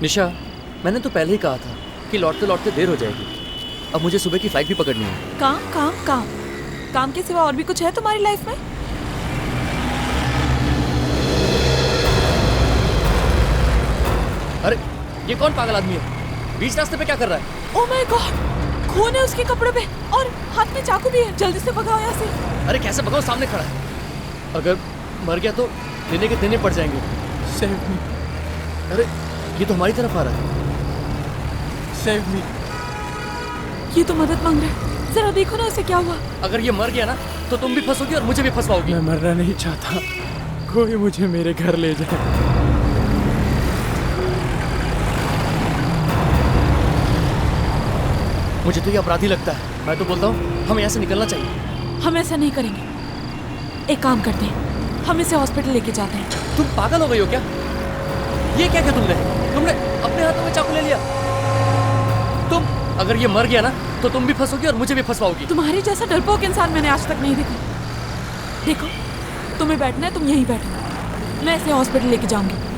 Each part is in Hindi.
निशा, मैंने तो पहले ही कहा था कि लौटते लौटते देर हो जाएगी। अब मुझे सुबह की फ्लाइट भी पकड़नी है। काम काम काम काम के सिवा और भी कुछ है तुम्हारी लाइफ में? अरे ये कौन पागल आदमी है? बीच रास्ते पे क्या कर रहा है? ओह माय गॉड, खून है उसके कपड़े पे और हाथ में चाकू भी है। जल्दी से भगाओ यहाँ से। अरे कैसे भगाओ? सामने खड़ा है। अगर मर गया तो लेने के देने पड़ जाएंगे। Save me. अरे ये तो हमारी तरफ आ रहा है। Save me. ये तो मदद मांग रहा है। जरा देखो ना उसे क्या हुआ। अगर ये मर गया ना तो तुम भी फंसोगी और मुझे भी फंसवाओगी। मैं मरना नहीं चाहता, कोई मुझे मेरे घर ले जाए। मुझे तो ये अपराधी लगता है। मैं तो बोलता हूँ हमें यहाँ से निकलना चाहिए। हम ऐसा नहीं करेंगे। एक काम करते हैं, हम इसे हॉस्पिटल लेके जाते हैं। तुम पागल हो गई हो क्या? ये क्या किया तुमने? तुमने अपने हाथों में चाकू ले लिया। तुम अगर ये मर गया ना तो तुम भी फंसोगी और मुझे भी फंसवाओगी। तुम्हारे जैसा डरपोक इंसान मैंने आज तक नहीं देखा। देखो, तुम्हें बैठना है, तुम यहीं बैठो। मैं इसे हॉस्पिटल लेके जाऊंगी।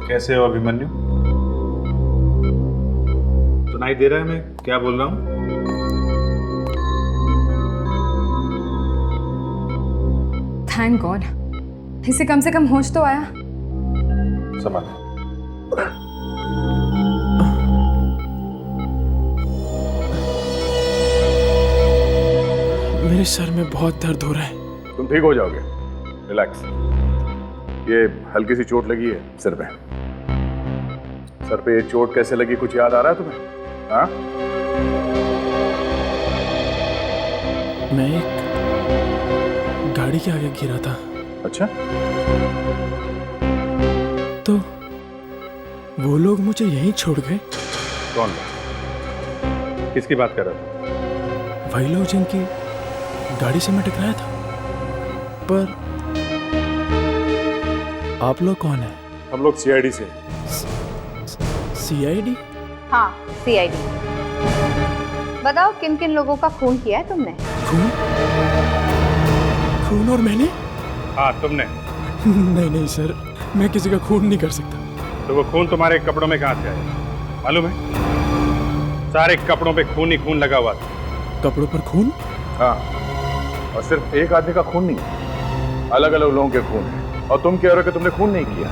कैसे हो अभिमन्यु? सुनाई दे रहा है मैं क्या बोल रहा हूँ? थैंक गॉड, इसे कम से कम होश तो आया। संभाल। मेरे सर में बहुत दर्द हो रहा है। तुम ठीक हो जाओगे, रिलैक्स। ये हल्की सी चोट लगी है सिर पे। सर पे ये चोट कैसे लगी कुछ याद आ रहा है तुम्हें? हाँ? मैं एक गाड़ी के आगे गिरा था। अच्छा, तो वो लोग मुझे यहीं छोड़ गए। कौन लोग? किसकी बात कर रहा था? वही लोग जिनकी गाड़ी से मैं टकराया था। पर आप लोग कौन है? हम लोग सीआईडी से। सीआईडी? हाँ, सीआईडी। बताओ किन किन लोगों का खून किया है तुमने? खून? खून और मैंने? हाँ तुमने। नहीं नहीं सर, मैं किसी का खून नहीं कर सकता। तो वो खून तुम्हारे कपड़ों में कहाँ से आया मालूम है? सारे कपड़ों पे खून ही खून लगा हुआ था। कपड़ों पर खून? हाँ, और सिर्फ एक आदमी का खून नहीं, अलग अलग लोगों के खून है। और तुम कह रहे हो कि तुमने खून नहीं किया,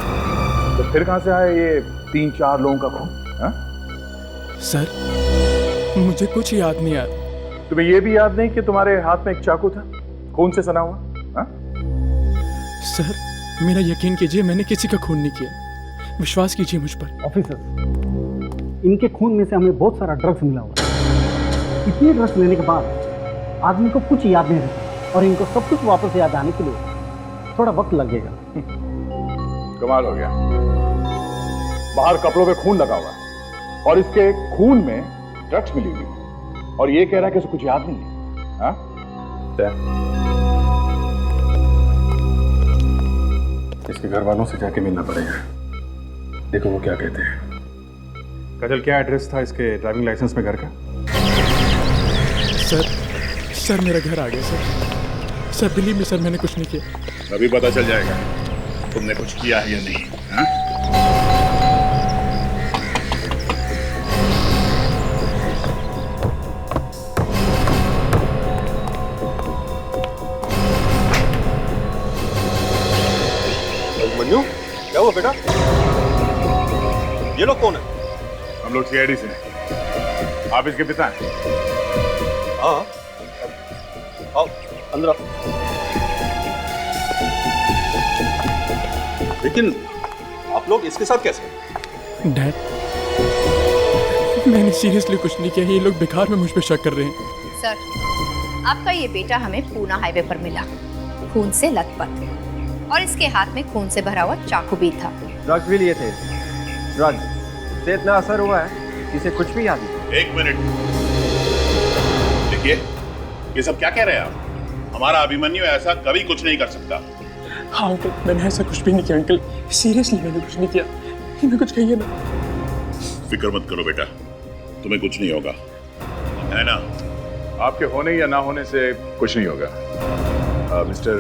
तो फिर कहाँ से आया ये 3-4 लोगों का खून? हाँ? सर मुझे कुछ याद नहीं आता। तुम्हें ये भी याद नहीं कि तुम्हारे हाथ में एक चाकू था खून से सना हुआ? हाँ? सर मेरा यकीन कीजिए, मैंने किसी का खून नहीं किया। विश्वास कीजिए मुझ पर। ऑफिसर, इनके खून में से हमें बहुत सारा ड्रग्स मिला हुआ है। इतने ड्रग्स लेने के बाद आदमी को कुछ याद नहीं रहता और इनको सब कुछ वापस याद आने के लिए थोड़ा वक्त लगेगा। कमाल हो गया। बाहर कपड़ों पे खून लगा हुआ है और इसके खून में ड्रग्स मिली हुई और ये कह रहा है कि उसे कुछ याद नहीं है। हाँ? इसके घर वालों से जाके मिलना पड़ेगा। देखो वो क्या कहते हैं। काजल, क्या एड्रेस था इसके ड्राइविंग लाइसेंस में घर का? सर मेरा घर आ गया सर बिलीव मी सर, मैंने कुछ नहीं किया। अभी पता चल जाएगा तुमने कुछ किया है या नहीं। हाँ? अभिमन्यु, क्या हुआ बेटा? ये लोग कौन है? हम लोग सीआईडी से हैं। आप इसके पिता हैं? हाँ, आओ अंदर आओ। लेकिन आप लोग इसके साथ कैसे? डैड, मैंने सीरियसली कुछ नहीं किया। ये लोग बेकार में मुझ पे शक कर रहे हैं। सर, आपका ये बेटा हमें पूना हाईवे पर मिला, खून से लथपथ, और इसके हाथ में खून से भरा हुआ चाकू भी था। ड्रग्स भी लिए थे। ड्रग्स से इतना असर हुआ है कि इसे कुछ भी याद नहीं। 1 मिनट देखिए, ये सब क्या कह रहे हैं आप? हमारा अभिमन्यु ऐसा कभी कुछ नहीं कर सकता। हाँ अंकल, मैंने ऐसा कुछ भी नहीं किया अंकल, सीरियसली मैंने कुछ नहीं किया। मैं कुछ कहिए ना। फिक्र मत करो बेटा, तुम्हें कुछ नहीं होगा, है ना? आपके होने या ना होने से कुछ नहीं होगा। मिस्टर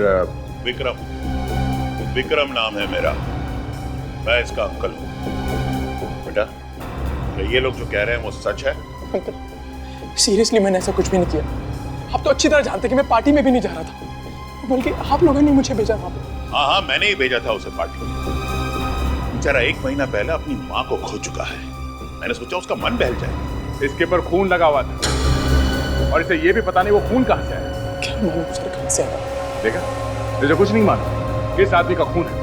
विक्रम, विक्रम नाम है मेरा, मैं इसका अंकल हूँ। बेटा, क्या ये लोग जो कह रहे हैं वो सच है? अंकल सीरियसली मैंने ऐसा कुछ भी नहीं किया। आप तो अच्छी तरह जानते कि मैं पार्टी में भी नहीं जा रहा था, बल्कि आप लोगों ने मुझे भेजा वहां पे। हाँ, मैंने ही भेजा था उसे पार्टी। बेचारा 1 महीना पहले अपनी माँ को खो चुका है। मैंने सोचा उसका मन बहल जाए। इसके पर खून लगा हुआ था और इसे ये भी पता नहीं वो खून कहां से आया। क्या मालूम सर कहां से आया? देखा, तुझे कुछ नहीं मालूम, इस आदमी का खून है।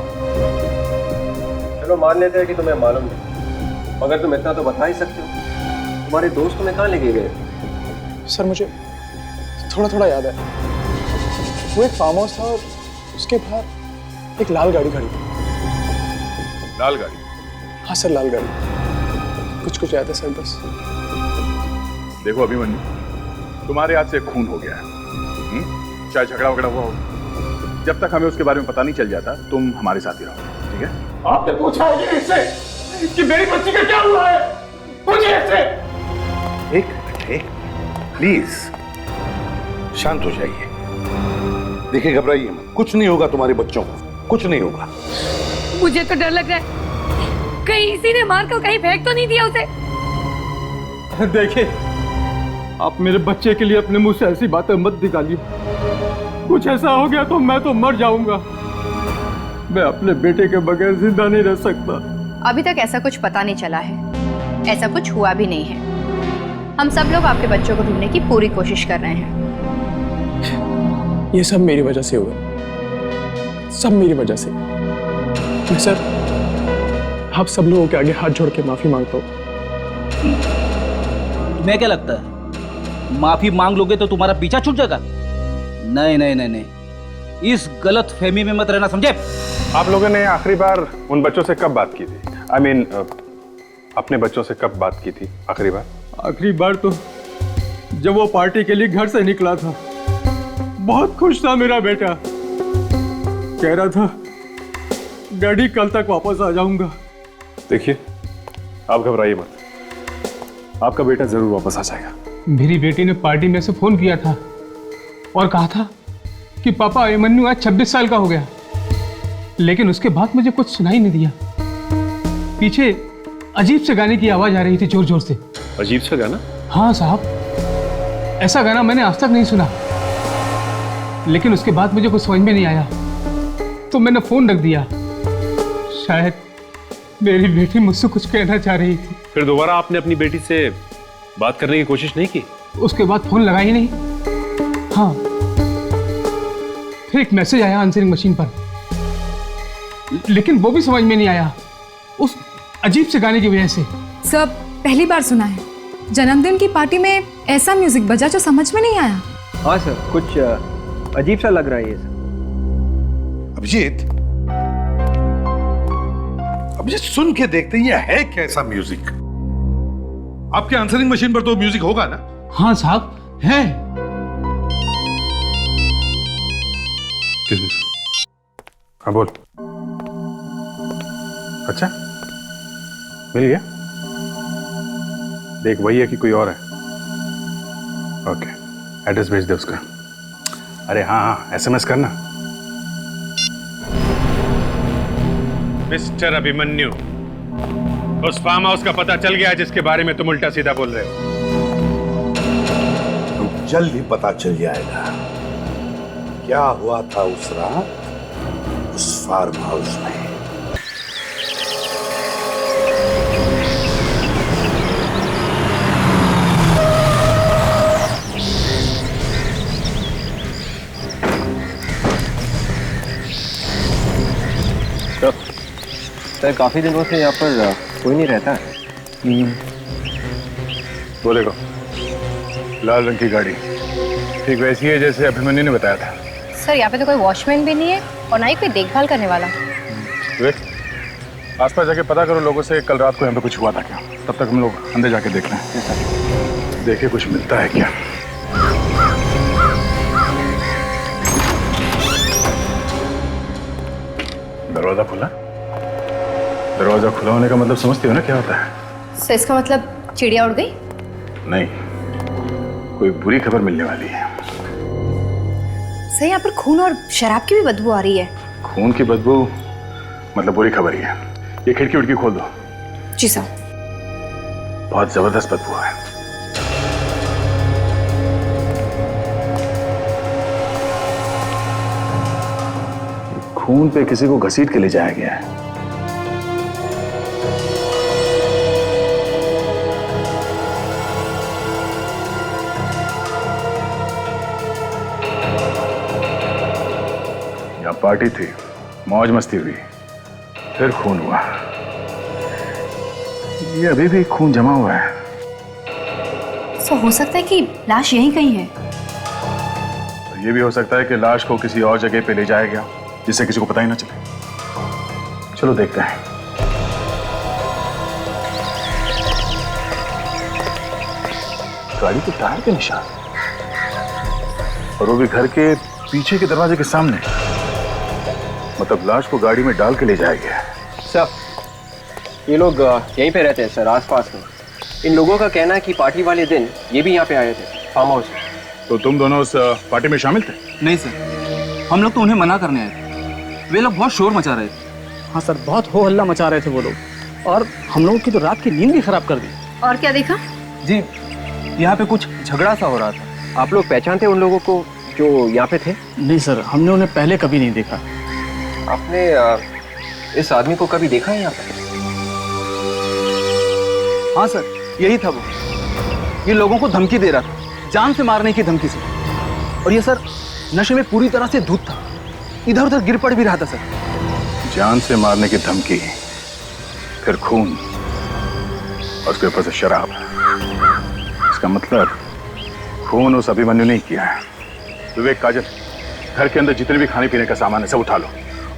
चलो मान लेते हैं कि तुम्हें मालूम नहीं, मगर तुम इतना तो बता ही सकते हो, तुम्हारे दोस्त तुम्हें कहाँ लेके गए? सर मुझे थोड़ा थोड़ा याद है, वो एक फार्म हाउस था और उसके बाहर एक लाल गाड़ी खड़ी थी। लाल गाड़ी? हाँ सर, लाल गाड़ी। कुछ याद है सर बस। देखो अभिमन्यु, तुम्हारे हाथ से खून हो गया है, चाहे झगड़ा वगड़ा हुआ हो, जब तक हमें उसके बारे में पता नहीं चल जाता तुम हमारे साथ ही रहो, ठीक है? आपने पूछा है इससे कि मेरी बच्ची का क्या हुआ है? पूछिए इससे। एक प्लीज शांत हो जाइए। देखिए घबराइए मत, कुछ नहीं होगा तुम्हारे बच्चों को, कुछ नहीं होगा। मुझे तो डर लग रहा है कहीं इसी ने मार कर कहीं फेंक तो नहीं दिया उसे। देखिए, आप मेरे बच्चे के लिए अपने मुंह से ऐसी बातें मत निकालिए। कुछ ऐसा हो गया तो मैं तो मर जाऊंगा। मैं अपने बेटे के बगैर जिंदा नहीं रह सकता। अभी तक ऐसा कुछ पता नहीं चला है, ऐसा कुछ हुआ भी नहीं है। हम सब लोग आपके बच्चों को ढूंढने की पूरी कोशिश कर रहे हैं। ये सब मेरी वजह से हुआ, सब मेरी वजह से। मैं सर आप सब लोगों के आगे हाथ जोड़ के माफी मांगता हूँ। तुम्हें क्या लगता है माफी मांग लोगे तो तुम्हारा पीछा छूट जाएगा? नहीं नहीं नहीं नहीं, इस गलत फहमी में मत रहना, समझे? आप लोगों ने आखिरी बार उन बच्चों से कब बात की थी? I mean, अपने बच्चों से कब बात की थी आखिरी बार? आखिरी बार तो जब वो पार्टी के लिए घर से निकला था। बहुत खुश था मेरा बेटा, कह रहा था डैडी कल तक वापस आ जाऊंगा। देखिए, आप घबराइए मत, आपका बेटा जरूर वापस आ जाएगा। मेरी बेटी ने पार्टी में से फोन किया था और कहा था कि पापा अभिमन्यु आज 26 साल का हो गया, लेकिन उसके बाद मुझे कुछ सुनाई नहीं दिया। पीछे अजीब से गाने की आवाज आ रही थी, जोर जोर से। अजीब सा गाना? हाँ साहब, ऐसा गाना मैंने आज तक नहीं सुना। लेकिन उसके बाद मुझे कुछ समझ में नहीं आया तो मैंने फोन रख दिया। शायद मेरी बेटी मुझसे कुछ कहना चाह रही थी। फिर दोबारा आपने अपनी बेटी से बात करने की कोशिश नहीं की? उसके बाद फोन लगा ही नहीं। हाँ, फिर एक मैसेज आया आंसरिंग मशीन पर, लेकिन वो भी समझ में नहीं आया उस अजीब से गाने की वजह से। सब पहली बार सुना है, जन्मदिन की पार्टी में ऐसा म्यूजिक बजा जो समझ में नहीं आया। हाँ सर, कुछ अजीब सा लग रहा है ये सब। अभिजीत, अभिजीत सुन के देखते हैं ये है कैसा म्यूजिक? आपके आंसरिंग मशीन पर तो म्यूजिक होगा ना? हाँ साहब, है। हाँ बोल। अच्छा, मिल गया? देख वही है कि कोई और है? ओके, एड्रेस भेज दे उसका। अरे हाँ, एसएमएस करना। मिस्टर अभिमन्यु, उस फार्म हाउस का पता चल गया जिसके बारे में तुम उल्टा सीधा बोल रहे हो? तो जल्द ही पता चल जाएगा क्या हुआ था उस रात उस फार्म हाउस में। सर, काफी दिनों से यहाँ पर कोई नहीं रहता है। वो देखो, लाल रंग की गाड़ी ठीक वैसी है जैसे अभिमन्यु ने बताया था। सर, यहाँ पे तो कोई वॉचमैन भी नहीं है और ना ही कोई देखभाल करने वाला। आसपास जाके पता करो लोगों से कल रात को यहाँ पे कुछ हुआ था क्या। तब तक हम लोग अंदर जाके देख लें, देखे कुछ मिलता है क्या। दरवाजा खुला? दरवाजा खुला होने का मतलब समझती हो ना क्या होता है? सर, इसका मतलब चिड़िया उड़ गई? नहीं, कोई बुरी खबर मिलने वाली है। सर यहाँ पर खून और शराब की भी बदबू आ रही है। खून की बदबू मतलब बुरी खबर ही है। ये खिड़की उड़की खोल दो। जी सर। बहुत जबरदस्त बदबू है। खून पे किसी को घसीट के ले जाया गया है। यहाँ पार्टी थी, मौज मस्ती हुई, फिर खून हुआ। ये अभी भी खून जमा हुआ है। सो हो सकता है कि लाश यहीं कहीं है। तो ये भी हो सकता है कि लाश को किसी और जगह पे ले जाया गया जिससे किसी को पता ही ना चले। चलो देखते हैं। गाड़ी के टायर के निशान, और वो भी घर के पीछे के दरवाजे के सामने। मतलब लाश को गाड़ी में डाल के ले जाया गया। सर, ये लोग यहीं पे रहते हैं सर, आसपास में। इन लोगों का कहना है कि पार्टी वाले दिन ये भी यहाँ पे आए थे, फार्म हाउस में। तो तुम दोनों उस पार्टी में शामिल थे? नहीं सर, हम लोग तो उन्हें मना करने आए थे। वे लोग बहुत शोर मचा रहे थे। हाँ सर, बहुत हो हल्ला मचा रहे थे वो लोग, और हम लोगों की तो रात की नींद भी खराब कर दी। और क्या देखा? जी, यहाँ पे कुछ झगड़ा सा हो रहा था। आप लोग पहचानते उन लोगों को जो यहाँ पे थे? नहीं सर, हमने उन्हें पहले कभी नहीं देखा। आपने इस आदमी को कभी देखा है यहाँ पे? हाँ सर, यही था वो। ये लोगों को धमकी दे रहा था, जान से मारने की धमकी से। और ये सर नशे में पूरी तरह से धुत था, इधर उधर गिर पड़ भी रहा था सर। जान से मारने की धमकी, फिर खून, और उसके ऊपर से शराब। इसका मतलब खून उस अभिमन्यु ने किया है। विवेक, काजल, घर के अंदर जितने भी खाने पीने का सामान है सब उठा लो,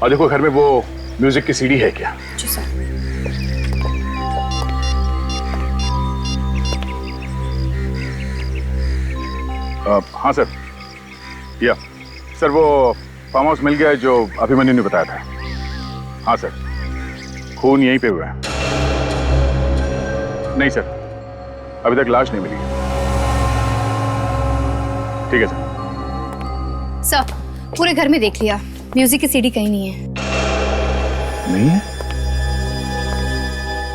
और देखो घर में वो म्यूजिक की सीडी है क्या। जी सर। हाँ सर, या सर वो फार्म हाउस मिल गया है जो अभिमन्यु ने बताया था। हाँ सर, खून यहीं पे हुआ है। नहीं सर, अभी तक लाश नहीं मिली। ठीक है सर। सर, पूरे घर में देख लिया, म्यूजिक की सीडी कहीं नहीं है। नहीं है?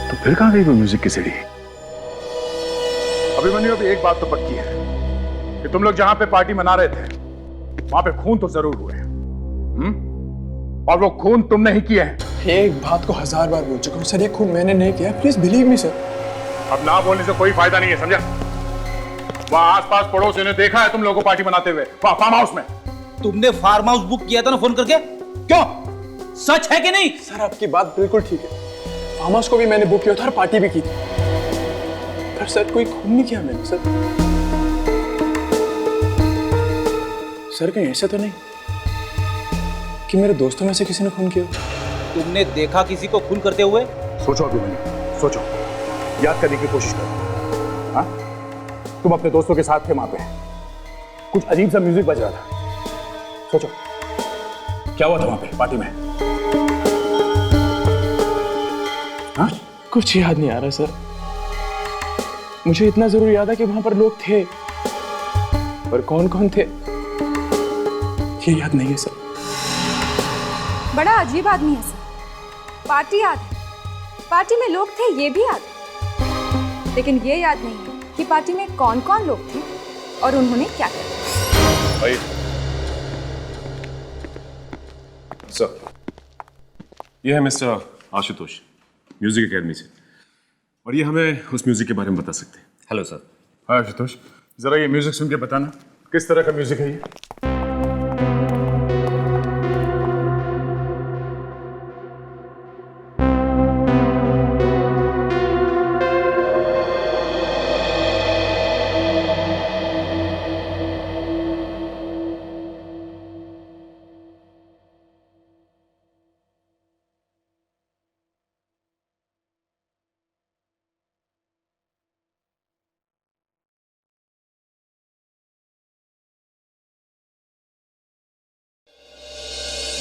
तो फिर कहां गई वो म्यूजिक की सीडी? अभिमन्यु, अभी एक बात तो पक्की है कि तुम लोग जहां पे पार्टी मना रहे थे वहां पे खून तो जरूर हुए हैं। और वो खून तुमने ही किए हैं। एक बात को 1000 बार बोल चुका हूं सर, ये खून मैंने नहीं किया। Please believe me sir. अब ना बोलने से कोई फायदा नहीं है, समझा? वहां आसपास पड़ोसियों ने देखा है तुम लोगों को पार्टी मनाते हुए फार्म हाउस में। तुमने फार्म हाउस बुक किया था ना फोन करके? क्यों? सच है कि नहीं? सर आपकी बात बिल्कुल ठीक है, फार्म हाउस को भी मैंने बुक किया था और पार्टी भी की थी, पर सर कोई खून नहीं किया मैंने। सर कहीं ऐसा तो नहीं कि मेरे दोस्तों में से किसी ने खून किया? तुमने देखा किसी को खून करते हुए? सोचो अभिमन्यु, सोचो, याद करने की कोशिश करो। हाँ, तुम अपने दोस्तों के साथ थे वहां पे, कुछ अजीब सा म्यूजिक बज रहा था। सोचो क्या हुआ था वहां पे पार्टी में? हाँ, कुछ याद नहीं आ रहा सर। मुझे इतना जरूर याद है कि वहां पर लोग थे, पर कौन कौन थे ये याद नहीं है सर। बड़ा अजीब आदमी है सर। पार्टी याद है, पार्टी में लोग थे ये भी याद है, लेकिन ये याद नहीं है कि पार्टी में कौन कौन लोग थे और उन्होंने क्या किया। सर, ये है मिस्टर आशुतोष, म्यूजिक एकेडमी से, और ये हमें उस म्यूजिक के बारे में बता सकते हैं। Hello sir. हाँ आशुतोष, जरा ये म्यूजिक सुन के बताना किस तरह का म्यूजिक है ये?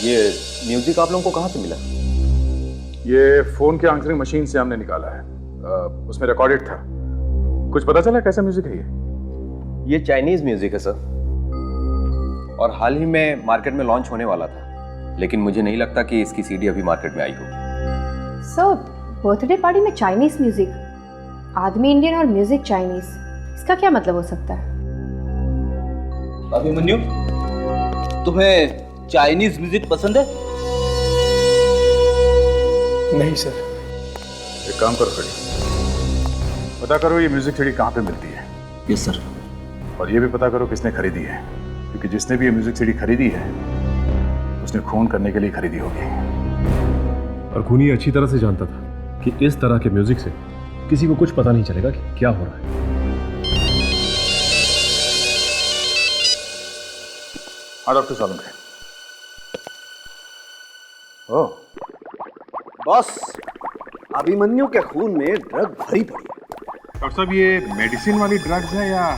ये म्यूजिक आप लोगों को कहाँ से मिला? ये फोन के आंसरिंग मशीन से हमने निकाला है। उसमें रिकॉर्डेड था। कुछ पता चला कैसा म्यूजिक है ये चाइनीज म्यूजिक है सर, और हाल ही में मार्केट में लॉन्च होने वाला था, लेकिन मुझे नहीं लगता कि इसकी सीडी अभी मार्केट में आई होगी। सर, बर्थडे पार्टी में चाइनीज म्यूजिक, आदमी इंडियन और म्यूजिक चाइनीज, इसका क्या मतलब हो सकता है? अभिमन्यु, तुम्हें चाइनीज म्यूजिक पसंद है? नहीं सर। एक काम करो खड़ी, पता करो ये म्यूजिक सीडी कहाँ पे मिलती है। Yes sir. और ये भी पता करो किसने खरीदी है, क्योंकि जिसने भी ये म्यूजिक सीडी खरीदी है उसने खून करने के लिए खरीदी होगी। और खूनी अच्छी तरह से जानता था कि इस तरह के म्यूजिक से किसी को कुछ पता नहीं चलेगा कि क्या हो रहा है। हाँ डॉक्टर सालुंखे। ओ बॉस, अभिमन्यु के खून में ड्रग भरी पड़ी है। डॉक्टर साहब, ये मेडिसिन वाली ड्रग्स है या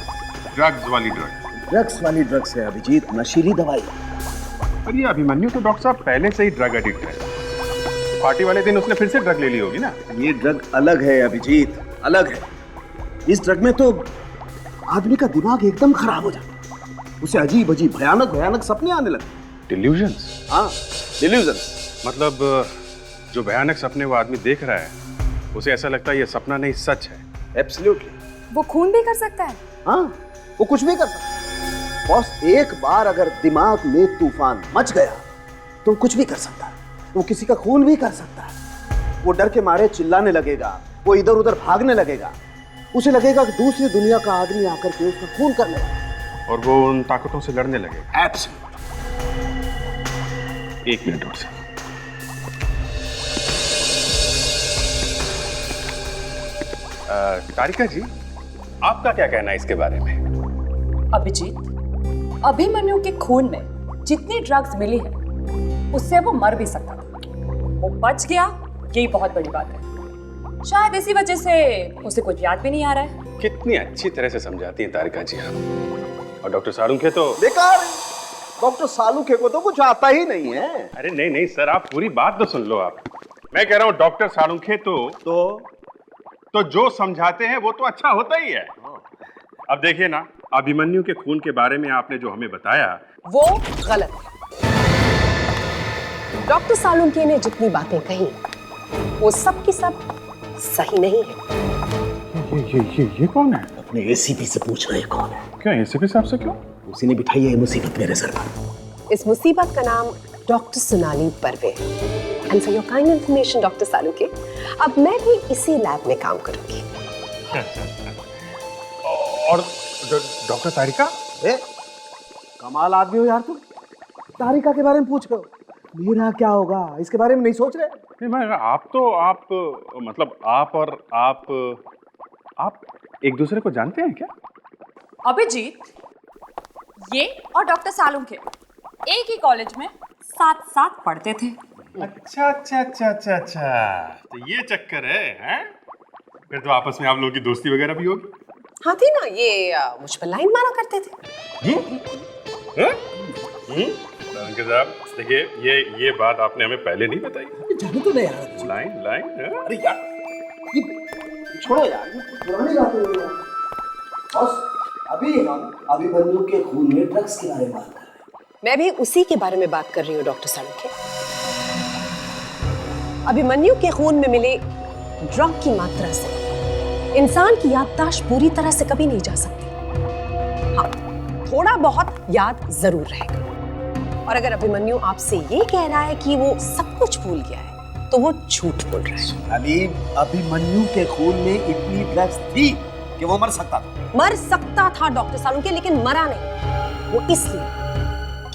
ड्रग्स वाली ड्रग्स? ड्रग्स वाली ड्रग्स है अभिजीत, नशीली दवाई। पर ये अभिमन्यु तो डॉक्टर साहब पहले से ही ड्रग एडिक्ट है। पार्टी वाले दिन उसने फिर से ड्रग ले ली होगी ना? ये ड्रग अलग है अभिजीत, अलग है। इस ड्रग में तो आदमी का दिमाग एकदम खराब हो जाता है, उसे अजीब अजीब भयानक भयानक सपने आने लगते। डिल्यूजन्स? हाँ, डिल्यूजन्स। मतलब जो भयानक सपने वो आदमी देख रहा है उसे ऐसा लगता है ये सपना नहीं सच है। एब्सोल्युटली। वो खून भी कर सकता है? हाँ, वो कुछ भी कर सकता है। बॉस, एक बार अगर दिमाग में तूफान मच गया तो कुछ भी कर सकता है। वो किसी का खून भी कर सकता है। वो डर के मारे चिल्लाने लगेगा, वो इधर उधर भागने लगेगा, उसे लगेगा कि दूसरी दुनिया का आदमी आकर के उसका खून करने लगा, और वो उन ताकतों से लड़ने लगेगा। एब्सोल्युटली। एक मिनट और से। तारिका जी, आपका क्या कहना है इसके बारे में? अभिजीत, अभिमन्यु के खून में जितनी ड्रग्स मिली है उससे वो मर भी सकता था। वो बच गया, यही बहुत बड़ी बात है। शायद इसी वजह से उसे कुछ याद भी नहीं आ रहा है। कितनी अच्छी तरह से समझाती हैं तारिका जी आप। और डॉक्टर सालुंखे तो बेकार। डॉक्टर सालुंखे को तो कुछ आता ही नहीं है। अरे नहीं नहीं सर, आप पूरी बात तो सुन लो। आप, मैं कह रहा हूँ डॉक्टर सालुंखे तो जो समझाते हैं वो तो अच्छा होता ही है। अब देखिए ना, अभिमन्यु के खून के बारे में आपने जो हमें बताया वो गलत है। डॉक्टर सालुंखे ने जितनी बातें कही वो सब की सब सही नहीं है। ये कौन है? अपने एसीपी से पूछ रहे कौन है? क्या एसीपी साहब से? क्यों? उसी ने बिठाई है ये मुसीबत मेरे सर पर। इस मुसीबत का नाम doctor Sonali Parve. And for your kind information doctor Salunkhe, अब मैं भी इसी लैब में काम करूंगी। और डॉक्टर तारिका? कमाल आदमी हो यार तुम। तारिका के बारे में पूछ रहे हो, मेरा क्या होगा इसके बारे में नहीं सोच रहे? नहीं, मैं आप मतलब आप एक दूसरे को जानते हैं क्या? अभिजीत, ये और डॉक्टर सालुंखे एक ही कॉलेज में साथ साथ पढ़ते थे। अच्छा अच्छा अच्छा अच्छा अच्छा, तो ये चक्कर है? फिर तो आपस में आप लोगों की दोस्ती वगैरह भी होगी। हाँ थी ना, ये मुझ पर लाइन मारा करते थे। सालुंखे साहब देखिए, ये बात आपने हमें पहले नहीं बताई। जाने तो नहीं यार। लाइन अरे यार, ये छोड़ो यार, ये पुरानी बातें हो यार। बस अभी हम अभिमन्यु के खून में ड्रग्स के बारे में बात कर रहे हैं। मैं भी उसी के बारे में बात कर रही हूँ डॉक्टर सालुंखे। अभिमन्यु के खून में मिले ड्रग की मात्रा से इंसान की याददाश्त पूरी तरह से कभी नहीं जा सकती। हाँ, थोड़ा बहुत याद जरूर रहेगा। और अगर अभिमन्यु आपसे ये कह रहा है कि वो सब कुछ भूल गया है तो वो झूठ बोल रहा है। अलीम, अभिमन्यु के खून में इतनी ड्रग्स थी कि वो मर सकता था। मर सकता था डॉक्टर सालुंखे, लेकिन मरा नहीं। वो इसलिए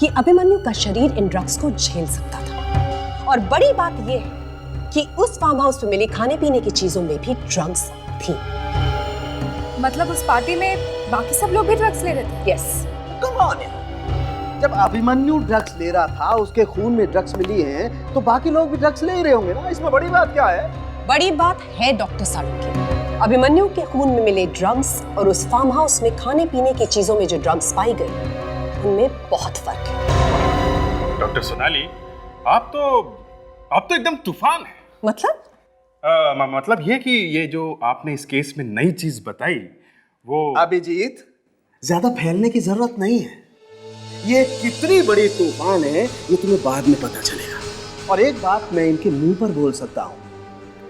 कि अभिमन्यु का शरीर इन ड्रग्स को झेल सकता था। और बड़ी बात यह है कि उस फार्म हाउस में मिली खाने पीने की चीजों में भी ड्रग्स थी। मतलब उस पार्टी में बाकी सब लोग भी ड्रग्स ले रहे थे? यस। कम ऑन यार, जब अभिमन्यु ड्रग्स ले रहा था, उसके खून में ड्रग्स मिली हैं, तो बाकी लोग भी ड्रग्स ले ही रहे होंगे ना। इसमें बड़ी बात क्या है? बड़ी बात है डॉक्टर सालुंखे, अभिमन्यु के खून में मिले ड्रग्स और उस फार्म हाउस में खाने पीने की चीजों में जो ड्रग्स पाई गई उनमें बहुत फर्क है। डॉक्टर सोनाली, आप तो एकदम तूफान है। मतलब? मतलब ये कि ये जो आपने इस केस में नई चीज बताई वो। अभिजीत, ज्यादा फैलने की जरूरत नहीं है। ये कितनी बड़ी तूफान है ये तुम्हें बाद में पता चलेगा। और एक बात मैं इनके मुंह पर बोल सकता हूँ,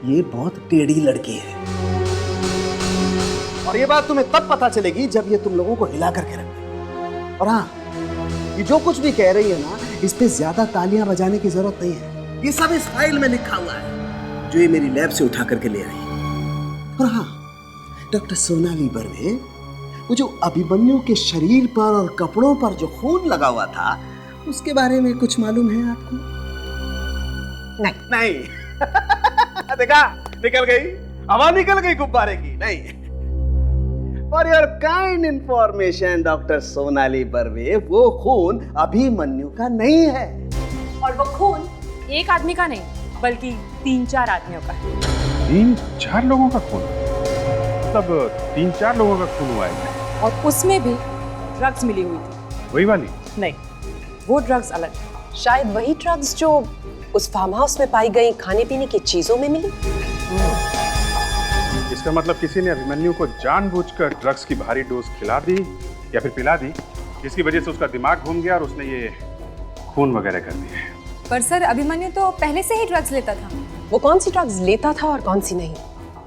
ये बहुत टेढ़ी लड़की है। और ये बात तुम्हें तब पता चलेगी जब ये तुम लोगों को हिला करके रखे। और हाँ, ये जो कुछ भी कह रही है ना, इस पे ज्यादा तालियां बजाने की जरूरत नहीं है। ये सब इस फाइल में लिखा हुआ है जो ये मेरी लैब से उठा करके ले रही है। और हाँ, डॉक्टर सोनाली बर्वे, वो जो अभिमन्यु के शरीर पर और कपड़ों पर जो खून लगा हुआ था, उसके बारे में कुछ मालूम है आपको? नहीं। देखा, निकल गई, हवा निकल गई गुब्बारे की। नहीं। For your kind information doctor Sonali Barve, वो खून अभिमन्यु का नहीं है। और वो खून एक आदमी का नहीं, बल्कि 3-4 आदमियों का है। 3-4 लोगों का खून? मतलब 3-4 लोगों का खून हुआ है? और उसमें भी ड्रग्स मिली हुई थी। वही वाली? नहीं, वो ड्रग्स अलग है। शायद वही ड्रग्स जो उस फार्म हाउस में पाई गई खाने पीने की चीजों में मिली। इसका मतलब किसी ने अभिमन्यु को जानबूझकर ड्रग्स की भारी डोज खिला दी या फिर पिला दी, जिसकी वजह से उसका दिमाग घूम गया और उसने ये खून वगैरह कर दिया। पर सर, अभिमन्यु तो पहले से ही ड्रग्स लेता था। वो कौन सी ड्रग्स लेता था और कौन सी नहीं,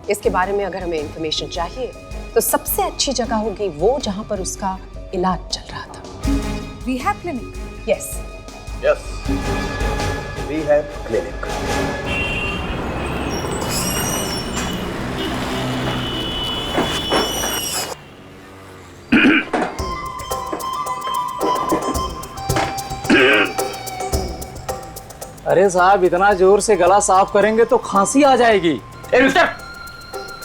इसके बारे में अगर हमें इंफॉर्मेशन चाहिए तो सबसे अच्छी जगह होगी वो जहां पर उसका इलाज चल रहा था। Rehab clinic? Yes. Rehab clinic. अरे साहब, इतना जोर से गला साफ करेंगे तो खांसी आ जाएगी। ए मिस्टर,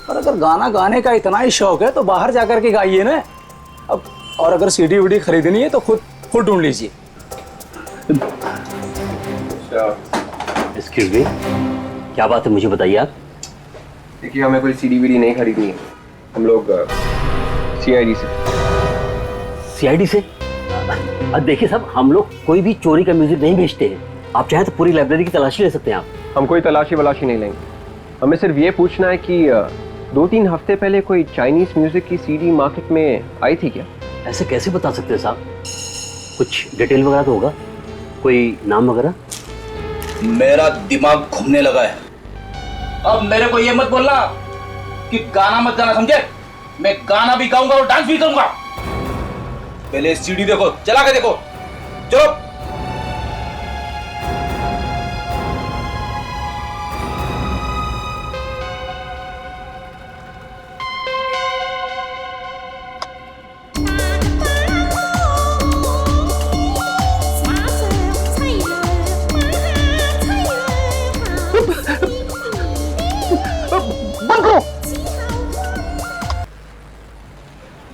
और अगर गाना गाने का इतना ही शौक है तो बाहर जाकर के गाइए ना। अब और अगर सीडी वीडी खरीदनी है तो खुद ढूंढ लीजिए। एक्सक्यूज मी, क्या बात है, मुझे बताइए आप। देखिए, हमें कोई सीडी वीडी नहीं खरीदनी है, हम लोग सीआईडी से। अब देखिए साहब, हम लोग कोई भी चोरी का म्यूजिक नहीं बेचते हैं। आप चाहे तो पूरी लाइब्रेरी की तलाशी ले सकते हैं आप। हम कोई तलाशी वलाशी नहीं लेंगे, हमें सिर्फ ये पूछना है कि 2-3 हफ्ते पहले कोई चाइनीज म्यूजिक की सीडी मार्केट में आई थी क्या? ऐसे कैसे बता सकते हैं साहब, कुछ डिटेल वगैरह तो होगा, कोई नाम वगैरह? मेरा दिमाग घूमने लगा है। अब मेरे को ये मत बोलना कि गाना मत गाना, समझे? मैं गाना भी गाऊंगा और डांस भी करूंगा। पहले सीडी देखो, चला के देखो, चलो।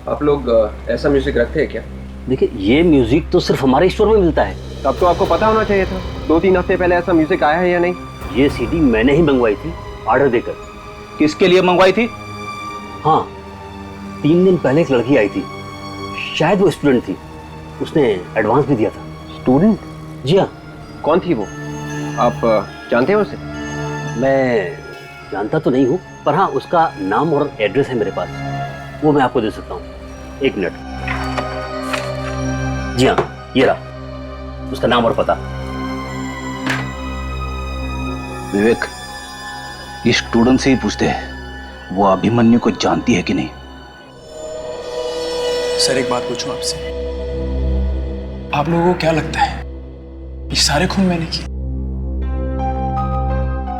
आप लोग ऐसा म्यूजिक रखते हैं क्या? देखिए, ये म्यूजिक तो सिर्फ हमारे स्टोर में मिलता है। तब तो आपको पता होना चाहिए था, 2-3 हफ्ते पहले ऐसा म्यूजिक आया है या नहीं? ये सीडी मैंने ही मंगवाई थी ऑर्डर देकर। किसके लिए मंगवाई थी? हाँ, 3 दिन पहले एक लड़की आई थी, शायद वो स्टूडेंट थी, उसने एडवांस भी दिया था। स्टूडेंट? जी हाँ। कौन थी वो, आप जानते हैं उसे? मैं जानता तो नहीं हूँ, पर हाँ, उसका नाम और एड्रेस है मेरे पास, वो मैं आपको दे सकता हूँ। 1 मिनट। जी हाँ, ये रहा उसका नाम और पता। विवेक, इस स्टूडेंट से ही पूछते हैं वो अभिमन्यु को जानती है कि नहीं। सर, एक बात पूछूं आपसे, आप लोगों को क्या लगता है ये सारे खून मैंने किए?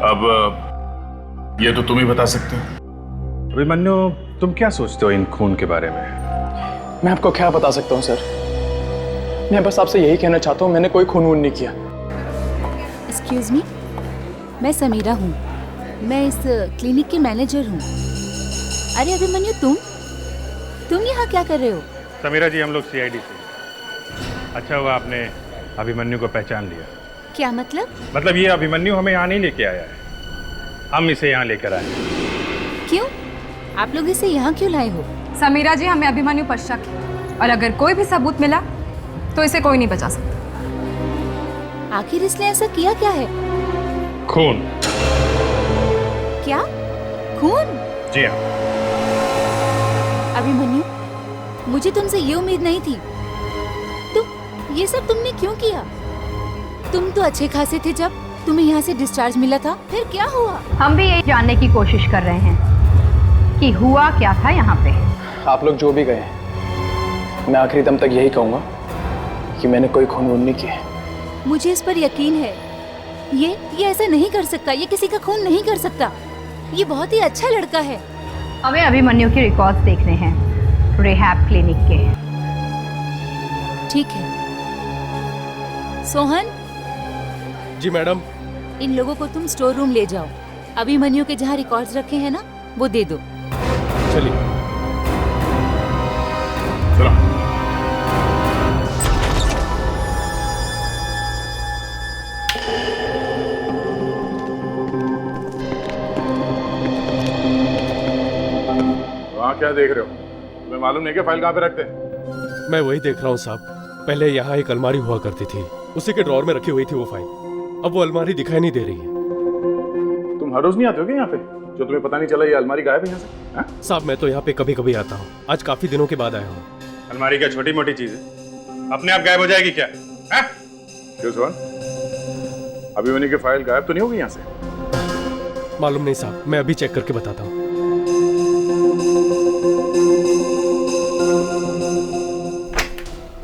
अब ये तो तुम ही बता सकते हो। अभिमन्यु, तुम क्या सोचते हो इन खून के बारे में? मैं आपको क्या बता सकता हूँ सर, मैं बस आपसे यही कहना चाहता हूँ, मैंने कोई खून वून नहीं किया। एक्सक्यूज मी, मैं समीरा हूँ, मैं इस क्लिनिक की मैनेजर हूँ। अरे अभिमन्यु, तुम यहाँ क्या कर रहे हो? समीरा जी, हम लोग सीआईडी से। अच्छा हुआ आपने अभिमन्यु को पहचान लिया। क्या मतलब? मतलब ये अभिमन्यु हमें यहाँ नहीं लेके आया है, हम इसे यहाँ लेकर आए। क्यों? आप लोग इसे यहाँ क्यों लाए हो? समीरा जी, हमें अभिमन्यु पर शक है और अगर कोई भी सबूत मिला तो इसे कोई नहीं बचा सकता। आखिर इसने ऐसा किया क्या है? खून। क्या? खून? जी हाँ। अभिमन्यु, मुझे तुमसे ये उम्मीद नहीं थी। तुम ये सब तुमने क्यों किया? तुम तो अच्छे खासे थे जब तुम्हें यहाँ से डिस्चार्ज मिला था, फिर क्या हुआ? हम भी यही जानने की कोशिश कर रहे हैं कि हुआ क्या था यहाँ पे। आप लोग जो भी गए, मैं आखिरी दम तक यही कहूंगा कि मैंने कोई खून नहीं किया। मुझे इस पर यकीन है। ये ऐसा नहीं कर सकता, ये किसी का खून नहीं कर सकता। ये बहुत ही अच्छा लड़का है। हमें अभिमन्यु के रिकॉर्ड्स देखने हैं रिहैब क्लिनिक के। ठीक है सोहन। जी मैडम। इन लोगों को तुम स्टोर रूम ले जाओ। अभिमन्यु के जहाँ रिकॉर्ड्स रखे हैं ना, वो दे दो। चलिए। वहाँ क्या देख रहे हो? तुम्हें मालूम नहीं कि फाइल कहाँ पे रखते हैं? मैं वही देख रहा हूँ साहब। पहले यहाँ एक अलमारी हुआ करती थी, उसी के ड्रॉर में रखी हुई थी वो फाइल। अब वो अलमारी दिखाई नहीं दे रही है। तुम हर रोज नहीं आते हो क्या यहाँ पे, जो तुम्हें पता नहीं चला ये अलमारी गायब है यहाँ से? साहब मैं तो यहाँ पे कभी कभी आता हूँ, आज काफी दिनों के बाद आया हूँ। अलमारी क्या छोटी मोटी चीज है, अपने आप गायब हो जाएगी क्या? क्यों सोहन, अभिमन्यु की फाइल गायब तो नहीं होगी यहाँ से? मालूम नहीं साहब, मैं अभी चेक करके बताता हूँ।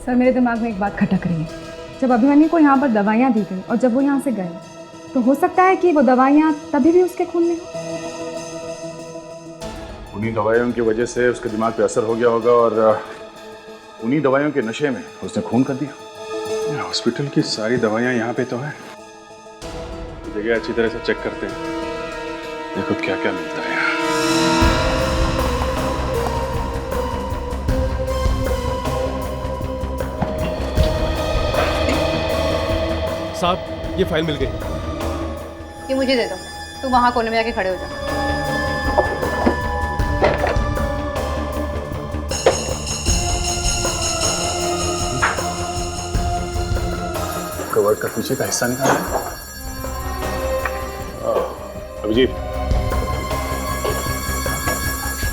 सर मेरे दिमाग में एक बात खटक रही है। जब अभिमन्यु को यहाँ पर दवाइयाँ दी गई और जब वो यहाँ से गए, तो हो सकता है कि वो दवाइयाँ तभी भी उसके खून में हो। उन्हीं दवाइयों की वजह से उसके दिमाग पे असर हो गया होगा और उन्हीं दवाइयों के नशे में उसने खून कर दिया। हॉस्पिटल की सारी दवाइयाँ यहाँ पे तो है, जगह अच्छी तरह से चेक करते हैं, देखो क्या क्या मिलता है। साहब ये फाइल मिल गई। ये मुझे दे दो, तुम वहां कोने में जाके खड़े हो जाओ। कवर का पीछे का हिस्सा निकाला। अभिजीत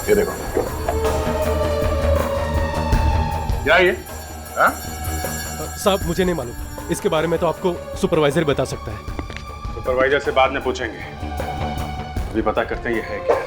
ये देखो, क्या ये? साहब मुझे नहीं मालूम, इसके बारे में तो आपको सुपरवाइजर बता सकता है। सुपरवाइजर से बाद में पूछेंगे, अभी पता करते हैं ये है क्या।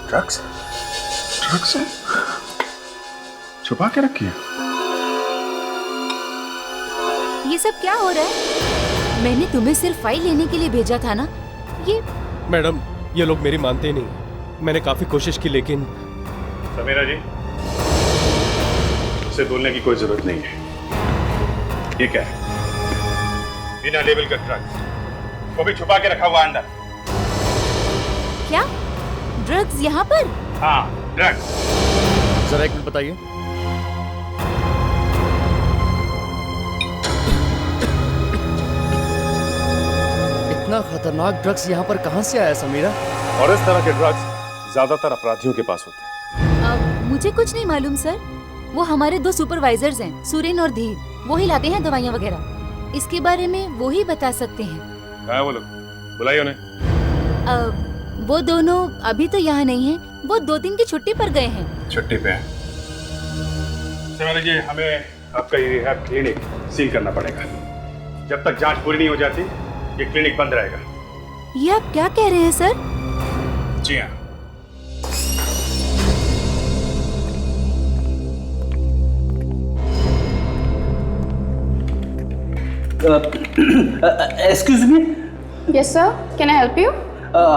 ड्रग्स छुपा के रखी है। ये सब क्या हो रहा है? मैंने तुम्हें सिर्फ फाइल लेने के लिए भेजा था ना। ये मैडम ये लोग मेरी मानते ही नहीं। मैंने काफी कोशिश की लेकिन। समीरा जी, उसे बोलने की कोई जरूरत नहीं है। ये क्या है? बिना लेबल का ड्रग्स, वो भी छुपा के रखा हुआ अंदर। क्या ड्रग्स यहाँ पर? हाँ ड्रग्स। जरा एक मिनट बताइए। इतना खतरनाक ड्रग्स यहाँ पर कहाँ से आया समीरा? और इस तरह के ड्रग्स ज्यादातर अपराधियों के पास होते हैं। मुझे कुछ नहीं मालूम सर। वो हमारे 2 सुपरवाइजर्स हैं, सुरेन और धीर। वो ही लाते हैं दवाइयाँ वगैरह। इसके बारे में वो ही बता सकते हैं। कहाँ है वो लोग? बुलाइए उन्हें। वो दोनों अभी तो यहाँ नहीं हैं। वो 2 दिन की छुट्टी पर गए हैं। छुट्टी पे हैं। समीरा जी, हमें आपका ये रिहैब क्लिनिक सील करना पड़ेगा। जब तक जांच पूरी नहीं हो जाती ये क्लिनिक बंद रहेगा। ये आप क्या कह रहे हैं सर? जी हाँ। Excuse me. Yes sir, can I help you?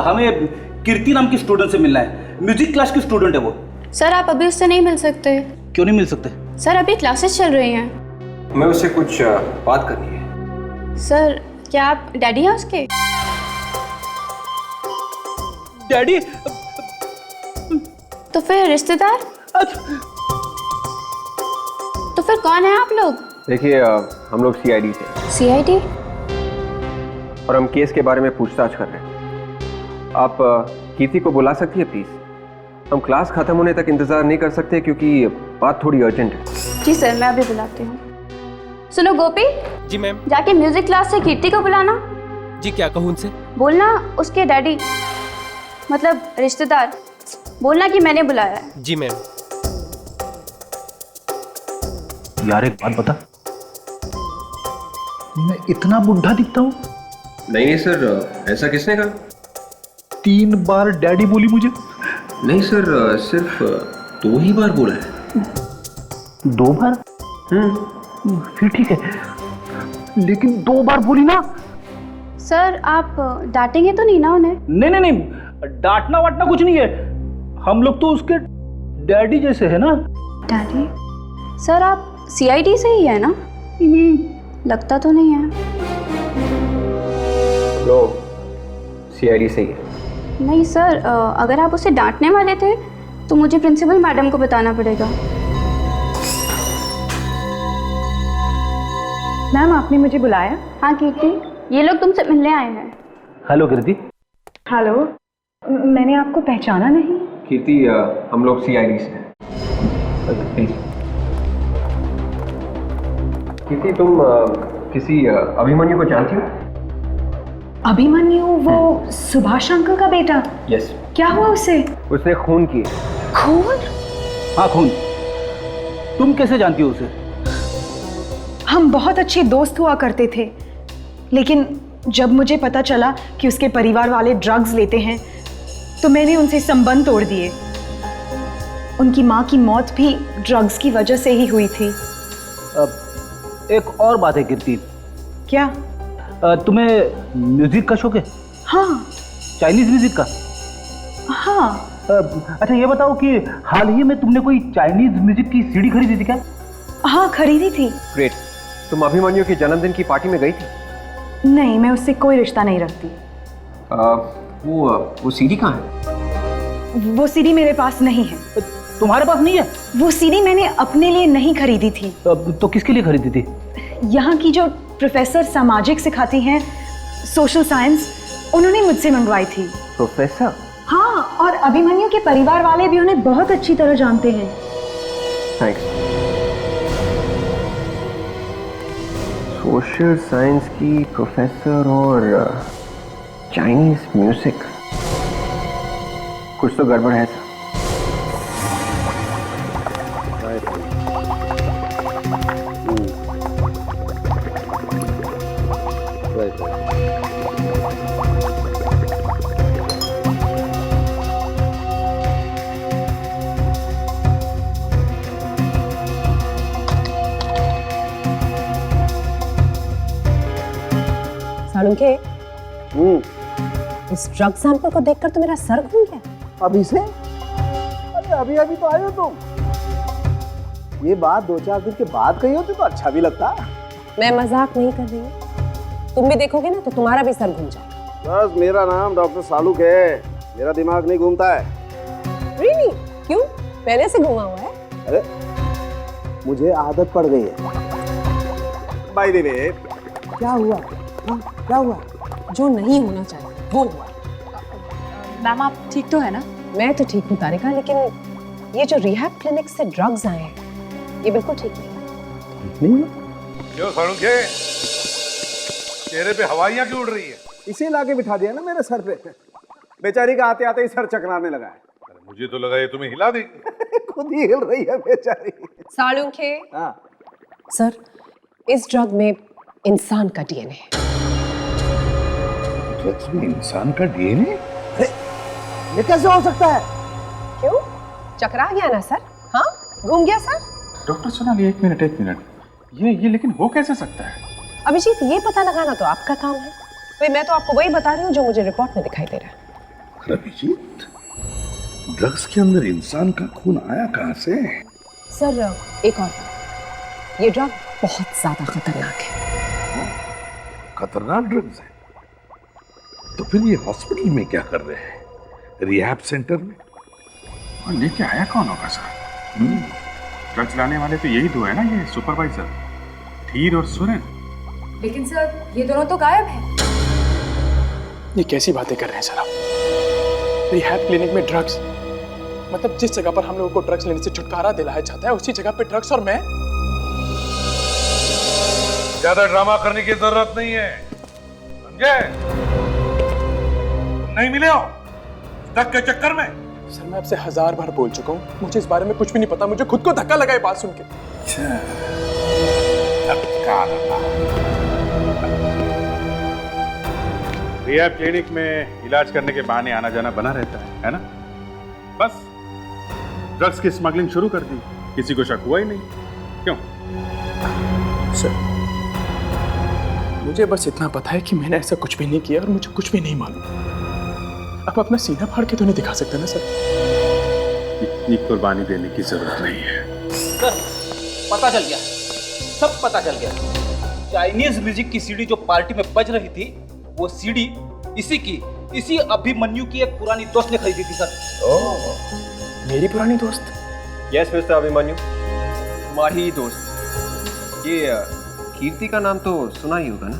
हमें कीर्ति नाम की स्टूडेंट से मिलना है। म्यूजिक क्लास की स्टूडेंट है वो। सर आप अभी उससे नहीं मिल सकते। क्यों नहीं मिल सकते? सर अभी क्लासेस चल रही हैं। मैं उससे कुछ बात करनी है। सर क्या आप डैडी हैं उसके? डैडी? तो फिर रिश्तेदार? तो फिर कौन है आप लोग? देखिए हम लोग सीआईडी से। सीआईडी? और हम केस के बारे में पूछताछ कर रहे हैं। आप कीर्ति को बुला सकती है प्लीज? हम क्लास खत्म होने तक इंतजार नहीं कर सकते क्योंकि बात थोड़ी अर्जेंट है। जी सर, मैं अभी बुलाती हूँ। सुनो गोपी। जी मैम। जाके म्यूजिक क्लास से कीर्ति को बुलाना। जी क्या कहूँ उनसे? बोलना उसके डैडी मतलब रिश्तेदार, बोलना कि मैंने बुलाया है। जी मैम। यार एक बात बता, मैं इतना बुढ़ा दिखता हूँ? नहीं सर, ऐसा किसने कहा? 3 बार डैडी बोली मुझे। नहीं सर, सिर्फ 2 ही बार बोला है। 2 बार? फिर ठीक है, लेकिन 2 बार बोली ना। सर आप डांटेंगे तो नहीं ना उन्हें? नहीं नहीं नहीं, डांटना वाटना कुछ नहीं है। हम लोग तो उसके डैडी जैसे है ना। डैडी? सर आप सीआईडी से ही है ना? लगता तो नहीं है। लोग सीआईडी से ही है। नहीं सर, अगर आप उसे डांटने वाले थे तो मुझे प्रिंसिपल मैडम को बताना पड़ेगा। मैम आपने मुझे बुलाया? हाँ कीर्ति, ये लोग तुमसे मिलने आए हैं। हेलो कीर्ति। हेलो, मैंने आपको पहचाना नहीं। कीर्ति हम लोग सीआईडी से हैं। प्लीज कीर्ति, तुम किसी अभिमन्यु को जानती हो? अभिमन्यु? वो सुभाष अंकल का बेटा? यस। क्या हुआ उसे? उसने खून किए। खून? हाँ खून। तुम कैसे जानती हो उसे? हम बहुत अच्छे दोस्त हुआ करते थे, लेकिन जब मुझे पता चला कि उसके परिवार वाले ड्रग्स लेते हैं तो मैंने उनसे संबंध तोड़ दिए। उनकी माँ की मौत भी ड्रग्स की वजह से ही हुई थी। एक और बात है कीर्ति। क्या? तुम्हें म्यूजिक का शौक है? हाँ। चाइनीज म्यूजिक का? हाँ। अच्छा ये बताओ कि हाल ही में तुमने कोई चाइनीज म्यूजिक की सीडी खरीदी थी क्या? हाँ खरीदी थी। ग्रेट। तुम अभिमन्यु के जन्मदिन की पार्टी में गई थी? नहीं, मैं उससे कोई रिश्ता नहीं रखती। वो सीडी कहाँ है? वो सीडी मेरे पास नहीं है। तुम्हारे पास नहीं है? वो सीडी मैंने अपने लिए नहीं खरीदी थी। तो किसके लिए खरीदी थी? यहाँ की जो प्रोफेसर सामाजिक सिखाती हैं, सोशल साइंस, उन्होंने मुझसे मंगवाई थी। प्रोफेसर? हाँ, और अभिमन्यु के परिवार वाले भी उन्हें बहुत अच्छी तरह जानते हैं। थैंक्स। सोशल साइंस की प्रोफेसर और चाइनीज म्यूजिक, कुछ तो गड़बड़ है सर। सालुंखे, इस ड्रग सैंपल को देखकर तो मेरा सर घूम गया। अभी से? अरे अभी अभी तो आए हो तुम। ये बात 2-4 दिन के बाद कही होती तो अच्छा भी लगता। मैं मजाक नहीं कर रही हूँ। तुम भी देखोगे ना तो तुम्हारा भी सर घूम जाएगा। बस मेरा नाम डॉक्टर सालुक है, मेरा दिमाग नहीं घूमता है। Really? क्यों? पहले से घुमा हुआ है? अरे मुझे आदत पड़ गई है। बाय द वे, क्या हुआ? हाँ, क्या हुआ? जो नहीं होना चाहिए वो हुआ। मैम आप ठीक तो है ना? मैं तो ठीक हूँ तारिका, लेकिन ये जो रिहैब क्लिनिक से ड्रग्स आए हैं ये बिल्कुल ठीक नहीं। क्यों सालुंखे, चेहरे पे हवाइयां क्यों उड़ रही है? इसे लाके बिठा दिया ना मेरे सर पे। बेचारी का आते आते ही सर चकराने लगा है। मुझे तो लगा ये तुम्हें हिला देगी। खुद ही हिल रही है बेचारी। सालुंखे। हाँ। सर, इस ड्रग में इंसान का डीएनए है। ड्रग्स में इंसान का डीएनए? ये कैसे हो सकता है? क्यों? चकरा गया ना सर? हाँ, घूम गया सर? डॉक्टर सोनाली एक मिनट, ये लेकिन हो कैसे सकता है? अभिजीत, ये पता लगाना तो आपका काम है। भाई मैं तो आपको वही बता रही हूँ जो मुझे रिपोर्ट में दिखाई दे रहा है। अभिजीत, ड्रग्स के अंदर इंसान का खून आया कहाँ से? सर एक और बात, ये ड्रग बहुत ज्यादा खतरनाक है। खतरनाक ड्रग्स हैं। तो फिर ये हॉस्पिटल में क्या कर रहे हैं? रिहैब सेंटर में? और लेके आया कौन होगा सर? ड्रग्स लाने वाले तो यही दो है ना, ये सुपरवाइजर धीर और सुरेन। लेकिन सर ये दोनों तो गायब हैं। ये कैसी बातें कर रहे हैं सर आप? रिहैब क्लिनिक में ड्रग्स? मतलब जिस जगह पर हम लोगों को ड्रग्स लेने से छुटकारा दिलाया जाता है उसी जगह पे ड्रग्स, और मैं? ज्यादा ड्रामा करने की जरूरत नहीं है, समझे? नहीं मिले हो ड्रग के चक्कर में? सर मैं आपसे 1000 बार बोल चुका हूँ, मुझे इस बारे में कुछ भी नहीं पता। मुझे खुद को धक्का लगा ये बात सुन के। धक्का लगा। रिहैब क्लिनिक में इलाज करने के बहाने आना जाना बना रहता है ना? बस ड्रग्स की स्मगलिंग शुरू कर दी, किसी को शक हुआ ही नहीं। क्यों? सर मुझे बस इतना पता है कि मैंने ऐसा कुछ भी नहीं किया और मुझे कुछ भी नहीं मालूम। आप अपना सीना फाड़ के तो नहीं दिखा सकते ना सर? इतनी कुर्बानी देने की जरूरत नहीं है सर। पता चल गया, सब पता चल गया। चाइनीज म्यूजिक की सीडी जो पार्टी में बज रही थी, वो सीडी इसी अभिमन्यु की एक पुरानी दोस्त ने खरीदी थी सर। मेरी पुरानी दोस्त? यस मिस्टर अभिमन्यु, तुम्हारी दोस्त। ये कीर्ति का नाम तो सुना ही होगा ना?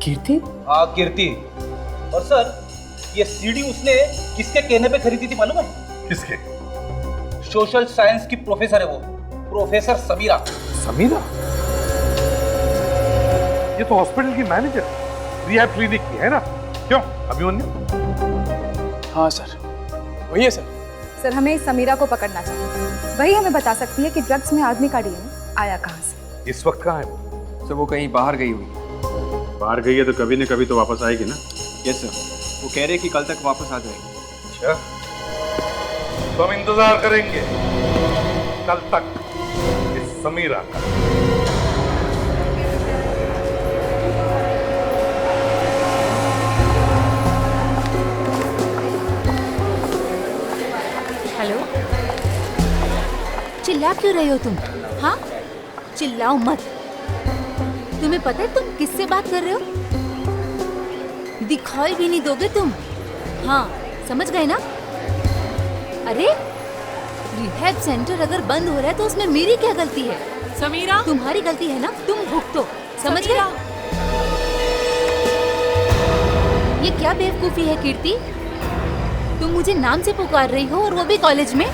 कीर्ति? हाँ कीर्ति। और सर ये सीडी उसने किसके कहने पे खरीदी थी मालूम है? किसके? सोशल साइंस की प्रोफेसर है वो, प्रोफेसर समीरा। समीरा? ये तो हॉस्पिटल की मैनेजर, रिहैब क्लिनिक की है ना? क्यों अभिमन्यु? हाँ सर वही है सर। सर हमें समीरा को पकड़ना चाहिए, वही हमें बता सकती है कि ड्रग्स में आदमी का डीएनए आया कहाँ से। इस वक्त कहाँ है? सर वो कहीं बाहर गई हुई। बाहर गई है तो कभी न कभी तो वापस आएगी ना? यस सर, वो कह रहे कि कल तक वापस आ जाएगी। अच्छा, तो हम इंतजार करेंगे कल तक इस समीरा का। हेलो, चिल्ला क्यों रहे हो तुम? हाँ चिल्लाओ मत। तुम्हें पता है तुम किससे बात कर रहे हो? दिखाई भी नहीं दोगे तुम। हाँ समझ गए ना? अरे रिहैब सेंटर अगर बंद हो रहा है तो उसमें मेरी क्या गलती है? समीरा तुम्हारी गलती है ना, तुम भुगतो। समझ गए? ये क्या बेवकूफी है कीर्ति? तुम मुझे नाम से पुकार रही हो और वो भी कॉलेज में।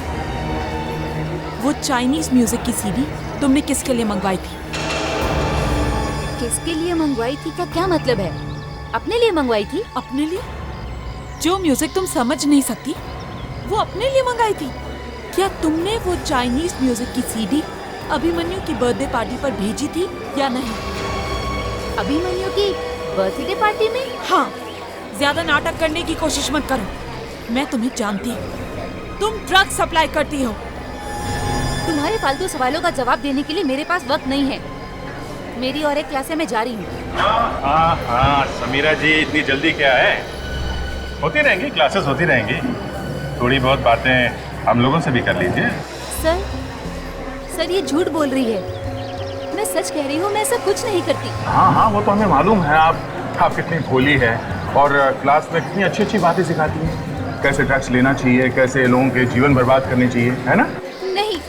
वो चाइनीज म्यूजिक की सीडी तुमने किसके लिए मंगवाई थी? किसके लिए मंगवाई थी का क्या मतलब है? अपने लिए मंगवाई थी। अपने लिए? जो म्यूजिक तुम समझ नहीं सकती वो अपने लिए मंगाई थी? क्या तुमने वो चाइनीज म्यूजिक की सीडी अभिमन्यु की बर्थडे पार्टी पर भेजी थी या नहीं? अभिमन्यु की बर्थडे पार्टी में? हाँ, ज्यादा नाटक करने की कोशिश मत करो, मैं तुम्हें जानती हूँ। तुम ड्रग्स सप्लाई करती हो। तुम्हारे फालतू सवालों का जवाब देने के लिए मेरे पास वक्त नहीं है। मेरी और एक क्लास है, मैं जा रही हूँ। हाँ समीरा जी, इतनी जल्दी क्या है? होती रहेंगी क्लासेस, होती रहेंगी। थोड़ी बहुत बातें हम लोगों से भी कर लीजिए। सर ये झूठ बोल रही है। मैं सच कह रही हूँ, मैं ऐसा कुछ नहीं करती। हाँ वो तो हमें मालूम है। आप कितनी भोली है और क्लास में कितनी अच्छी अच्छी बातें सिखाती हैं। कैसे ड्रग्स लेना चाहिए, कैसे लोगों के जीवन बर्बाद करने चाहिए, है ना? नहीं,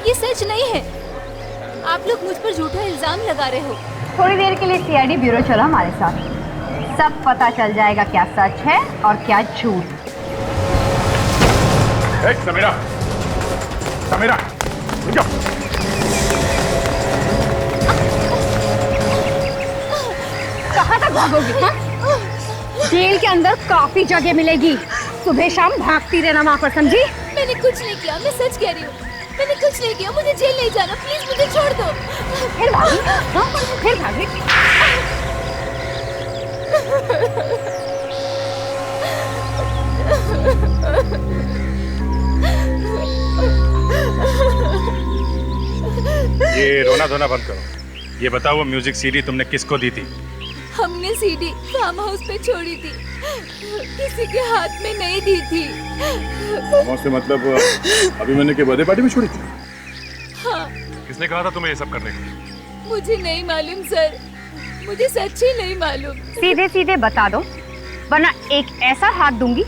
ये सच नहीं है। आप लोग मुझ पर झूठा इल्जाम लगा रहे हो। थोड़ी देर के लिए सीआईडी ब्यूरो चलो हमारे साथ, सब पता चल जाएगा क्या सच है और क्या झूठ। समीरा, समीरा, कहाँ तक भागोगी? जेल के अंदर काफी जगह मिलेगी, सुबह शाम भागती रहना वहाँ पर, समझी? मैंने कुछ नहीं किया, मैं सच कह रही हूँ। मैंने कुछ नहीं किया, मुझे जेल नहीं जाना, प्लीज मुझे छोड़ दो। फिर भागी? हाँ, फिर भागी? ये रोना धोना बंद करो। ये बताओ वो म्यूजिक सीडी तुमने किसको दी थी? हमने सीडी फार्म हाउस पे छोड़ी थी, किसी के हाथ में नहीं दी थी। से मतलब अभिमन्यु के बर्थडे पार्टी में छोड़ी थी? हाँ। किसने कहा था तुम्हें ये सब करने को? मुझे नहीं मालूम सर, मुझे सच्ची नहीं मालूम। सीधे सीधे बता दो, वरना एक ऐसा हाथ दूंगी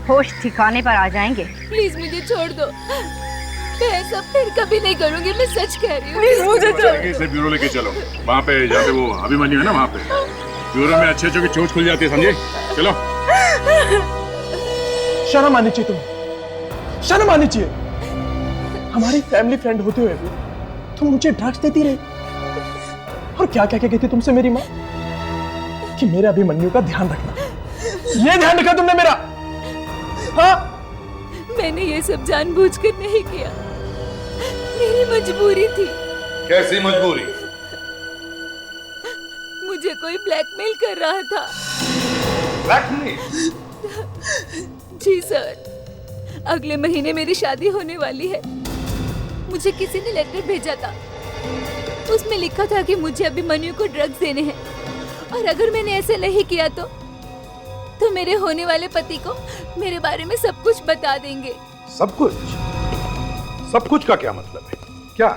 होश ठिकाने पर आ जाएंगे। प्लीज मुझे छोड़ दो, मैं ऐसा फिर कभी नहीं करूंगी, मैं सच कह रही हूँ। प्लीज मुझे छोड़ दो। इसे ब्यूरो लेके चलो, वहाँ पे जहाँ पे वो अभिमन्यु है ना, वहाँ पे ब्यूरो में अच्छे की चोट खुल जाती है, समझे? चलो। शर्म आनी चाहिए तुम्हें, शर्म आनी चाहिए। हमारी फैमिली फ्रेंड होते हुए भी तुम मुझे ड्रग्स देती रही। और क्या क्या क्या कहती तुमसे मेरी माँ कि मेरे अभिमन्यु का ध्यान रखना। ये ध्यान रखा तुमने मेरा? हाँ, मैंने ये सब जानबूझकर नहीं किया, मेरी मजबूरी थी। कैसी मजबूरी? मुझे कोई ब्लैकमेल कर रहा था। ब्लैकमेल? जी सर, अगले महीने मेरी शादी होने वाली है। मुझे किसी ने लेटर भेजा था, उसमें लिखा था कि मुझे अभिमन्यु को ड्रग्स देने हैं, और अगर मैंने ऐसे नहीं किया तो मेरे होने वाले पति को मेरे बारे में सब कुछ बता देंगे। सब कुछ? सब कुछ का क्या मतलब है? क्या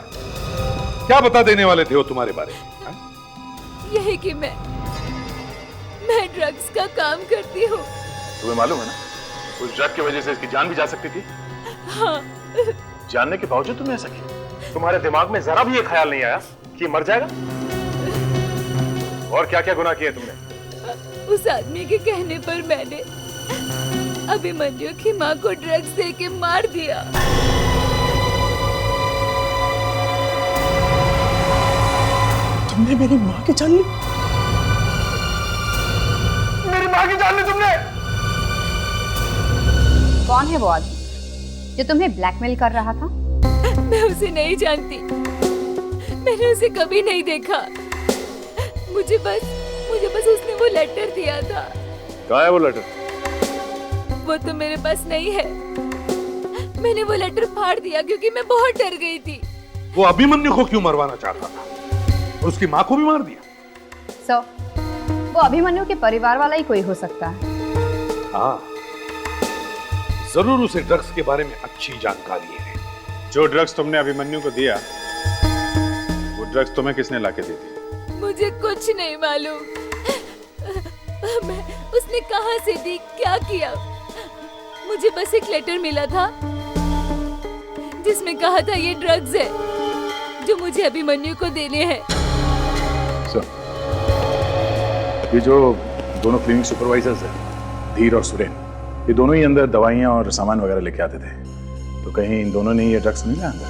क्या बता देने वाले थे वो तुम्हारे बारे में? यही कि मैं ड्रग्स का काम करती हूँ। तुम्हें मालूम है ना, उस ड्रग की वजह से इसकी जान भी जा सकती थी। हाँ। जानने के बावजूद तुमने ऐसा किया? तुम्हारे दिमाग में जरा भी ये ख्याल नहीं आया कि मर जाएगा? और क्या क्या गुनाह किए तुमने? उस आदमी के कहने पर मैंने अभिमन्यु की माँ को ड्रग्स देके मार दिया। तुमने मेरी माँ की जान ली? मेरी माँ की जान ली तुमने? कौन है वो आदमी जो तुम्हें ब्लैकमेल कर रहा था? मैं उसे नहीं जानती, मैंने उसे कभी नहीं देखा। मुझे बस उसने वो लेटर दिया था। कहाँ है वो लेटर? वो तो मेरे पास नहीं है, मैंने वो लेटर फाड़ दिया क्योंकि मैं बहुत डर गई थी। वो अभिमन्यु को क्यों मरवाना चाहता था और उसकी माँ को भी मार दिया? वो अभिमन्यु के परिवार वाला ही कोई हो सकता है। हाँ, जरूर उसे ड्रग्स के बारे में अच्छी जानकारी है। जो ड्रग्स तुमने अभिमन्यु को दिया, वो ड्रग्स तुम्हें किसने लाके दी थी? मुझे कुछ नहीं मालूम। उसने कहां से दी, क्या किया? मुझे बस एक लेटर मिला था जिसमें कहा था ये ड्रग्स है जो मुझे अभिमन्यु को देने हैं। ये जो दोनों क्लिनिक सुपरवाइजर्स हैं, धीर और सुरेन, ये दोनों ही अंदर दवाइयां और सामान वगैरह लेके आते थे, तो कहीं इन दोनों ने ये ड्रग्स नहीं लिया अंदर?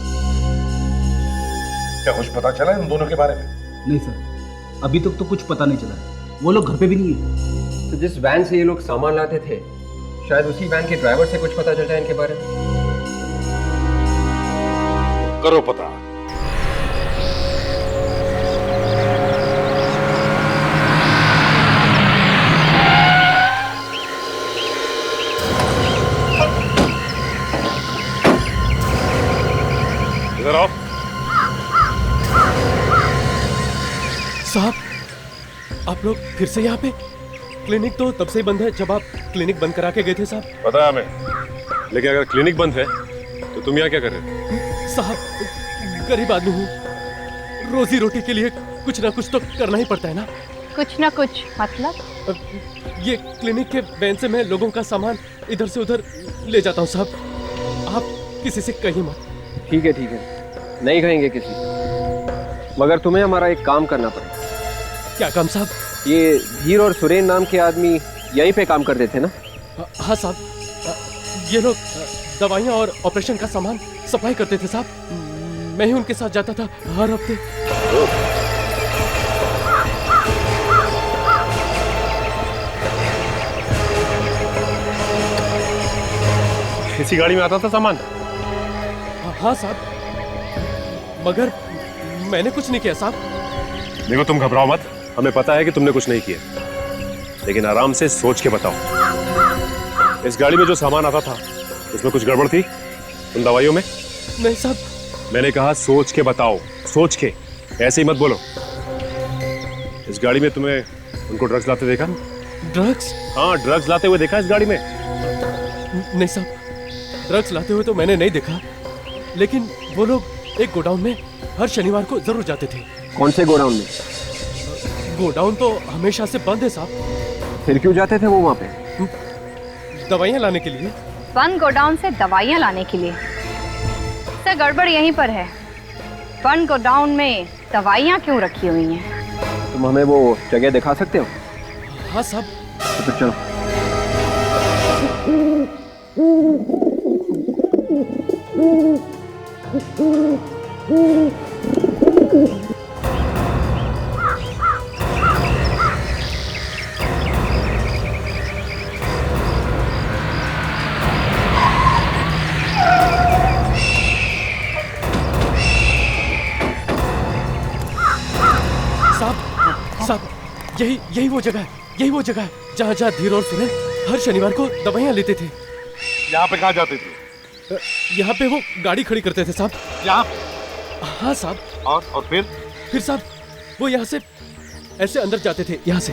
क्या कुछ पता चला इन दोनों के बारे में? नहीं सर, अभी तक तो कुछ पता नहीं चला। वो लोग घर पे भी नहीं है। तो जिस वैन से ये लोग सामान लाते थे, शायद उसी वैन के ड्राइवर से कुछ पता चलता है इनके बारे में। करो पता। इधर आओ। साहब, आप लोग फिर से यहाँ पे? क्लिनिक तो तब से ही बंद है जब आप क्लिनिक बंद करा के गए थे साहब। पता है हमें, लेकिन अगर क्लिनिक बंद है तो तुम यहाँ क्या कर रहे हो? साहब, गरीब आदमी हूँ, रोजी रोटी के लिए कुछ ना कुछ तो करना ही पड़ता है ना। कुछ ना कुछ मतलब? ये क्लिनिक के वैन से मैं लोगों का सामान इधर से उधर ले जाता हूँ साहब, आप किसी से कहिए मत। ठीक है, नहीं कहेंगे किसी, मगर तुम्हें हमारा एक काम करना पड़ेगा। क्या काम साहब? ये धीर और सुरेन नाम के आदमी यहीं पे काम करते थे ना? हाँ साहब, ये लोग दवाइयाँ और ऑपरेशन का सामान सप्लाई करते थे साहब। मैं ही उनके साथ जाता था हर हफ्ते। इसी गाड़ी में आता था सामान? हाँ साहब, मगर मैंने कुछ नहीं किया साहब। देखो, तुम घबराओ मत, हमें पता है कि तुमने कुछ नहीं किया, लेकिन आराम से सोच के बताओ। इस गाड़ी में जो सामान आता था उसमें कुछ गड़बड़ थी उन दवाइयों में? नहीं साहब। मैंने कहा सोच के बताओ, सोच के, ऐसे ही मत बोलो। इस गाड़ी में तुम्हें उनको ड्रग्स लाते देखा? ड्रग्स? हाँ, ड्रग्स लाते हुए देखा इस गाड़ी में? नहीं साहब, ड्रग्स लाते हुए तो मैंने नहीं देखा, लेकिन वो लोग एक गोडाउन में हर शनिवार को जरूर जाते थे। कौन से गोडाउन में? गोडाउन तो हमेशा से बंद है साहब। फिर क्यों जाते थे वो वहाँ पे? दवाइयाँ लाने के लिए। बंद गोडाउन से दवाइयाँ लाने के लिए? सर गड़बड़ यहीं पर है। बंद गोडाउन में दवाइयाँ क्यों रखी हुई हैं? तुम हमें वो जगह दिखा सकते हो? हाँ साहब। तो फिर चलो। साहब यही वो जगह है, यही वो जगह है जहाँ धीर और सुनील हर शनिवार को दवाइयाँ लेते थे। यहाँ पे कहाँ जाते थे? यहाँ पे वो गाड़ी खड़ी करते थे साहब। यहाँ? हाँ साहब। और फिर साहब वो यहाँ से ऐसे अंदर जाते थे, यहाँ से।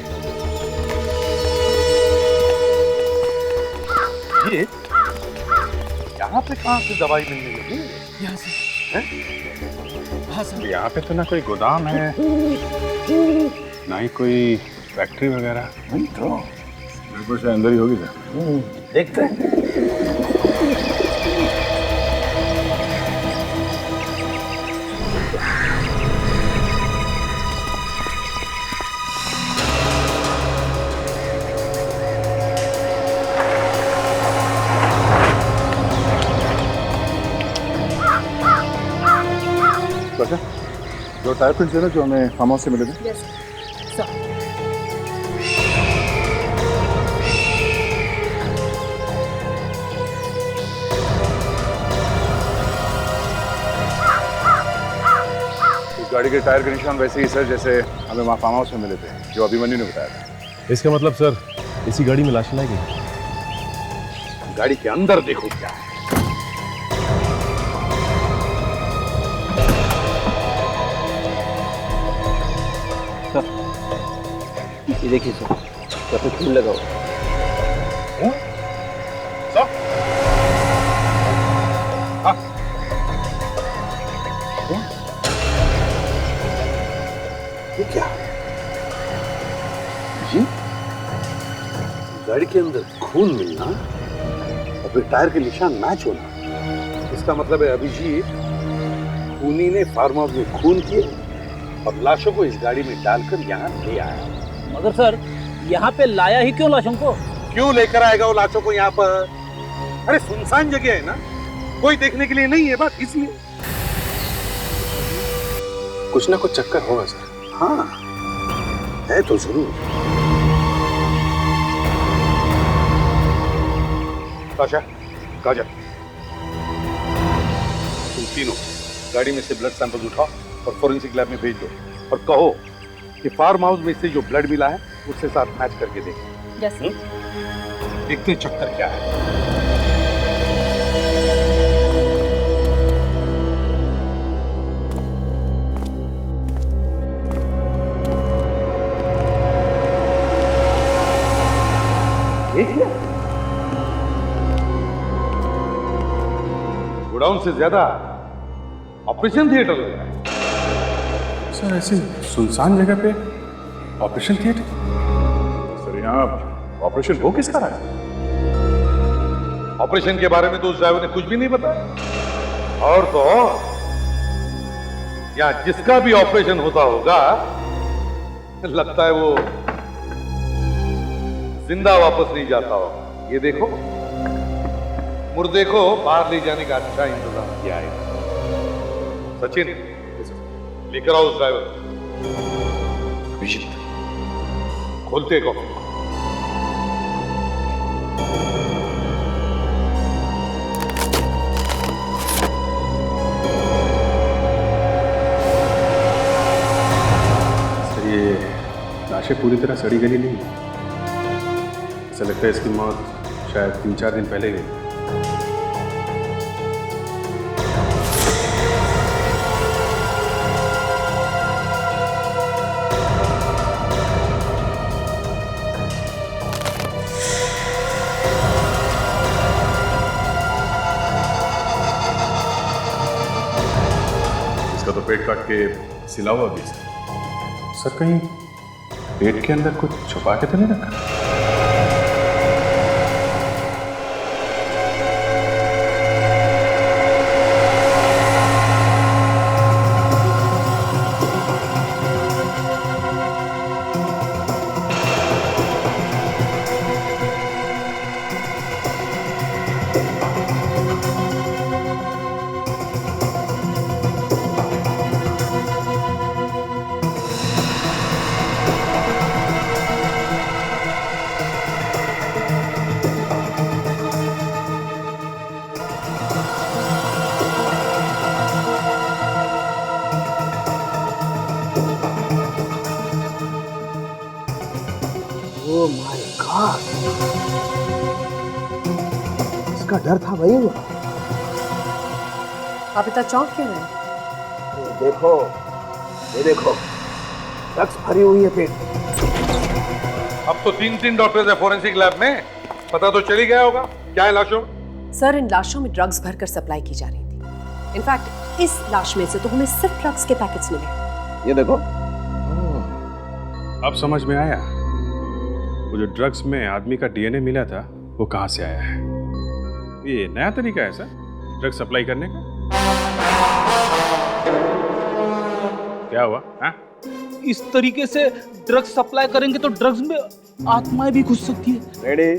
ये यहाँ पे कहाँ से दवाई मिलने लगी? यहाँ से। हाँ साहब। यहाँ पे तो ना कोई गोदाम है, ना ही कोई फैक्ट्री वगैरह। नहीं तो बिल्कुल से अंदर ही होगी सर। देखते हैं। अच्छा, जो टायर पिंच है ना जो हमें फार्म हाउस से मिले थे। Yes sir. गाड़ी के टायर के निशान वैसे ही सर जैसे हमें वहाँ फार्म हाउस में मिले थे, जो अभिमन्यु ने बताया था। इसका मतलब सर इसी गाड़ी में लाश लाई गई। गाड़ी के अंदर देखो क्या है। ये देखिए सर, यहाँ पे खून लगा हुआ। ये क्या? जी? गाड़ी के अंदर खून मिलना और फिर टायर के निशान मैच होना, इसका मतलब है अभिजीत खूनी ने फार्म हाउस में खून किए और लाशों को इस गाड़ी में डालकर यहाँ ले आया। मगर सर यहाँ पे लाया ही क्यों लाशों को? क्यों लेकर आएगा वो लाशों को यहाँ पर? अरे सुनसान जगह है ना, कोई देखने के लिए नहीं है, बात इसलिए। कुछ ना कुछ चक्कर होगा सर। हाँ है तो जरूर। ताशा, काजल, तुम तीनों गाड़ी में से ब्लड सैंपल उठाओ और फोरेंसिक लैब में भेज दो और कहो कि फार्म हाउस में से जो ब्लड मिला है उससे साथ मैच करके देखें। यस। देखते चक्कर क्या है। गोडाउन से ज्यादा ऑपरेशन थिएटर लग रहा है। सर ऐसे सुनसान जगह पे ऑपरेशन थिएटर? सर यहाँ ऑपरेशन हो किसका रहा है? ऑपरेशन के बारे में तो उस ड्राइवर ने कुछ भी नहीं बताया। और तो और यहाँ जिसका भी ऑपरेशन होता होगा लगता है वो जिंदा वापस नहीं जाता होगा। ये देखो, मुर्दे को बाहर ले जाने का अच्छा इंतजाम किया है। सचिन, लेकर आओ उस ड्राइवर। अभिजीत, खोलते कॉफी। सर ये लाशें पूरी तरह सड़ी गली नहीं है। ऐसा लगता है इसकी मौत शायद 3-4 दिन पहले गई। इसका तो पेट काट के सिला हुआ भी सर कहीं पेट के अंदर कुछ छुपा के तो नहीं रखा? ओह माय गॉड, इसका डर था वही हुआ। आप इतना चौंक क्यों रहे? ये देखो, ये देखो, ड्रग्स भरी हुई है पेट में। अब तो 3 डॉक्टर्स है फोरेंसिक लैब में, पता तो चल ही गया होगा क्या है लाशों में। सर, इन लाशों में ड्रग्स भरकर सप्लाई की जा रही थी। इनफैक्ट इस लाश में से तो हमें सिर्फ ड्रग्स के पैकेट्स मिले। ये देखो, अब समझ में आया वो जो ड्रग्स में आदमी का डीएनए मिला था वो कहां से आया है। ये नया तरीका है सर ड्रग्स सप्लाई करने का। क्या हुआ हा? इस तरीके से ड्रग्स सप्लाई करेंगे तो ड्रग्स में आत्माएं भी घुस सकती है। रेडी,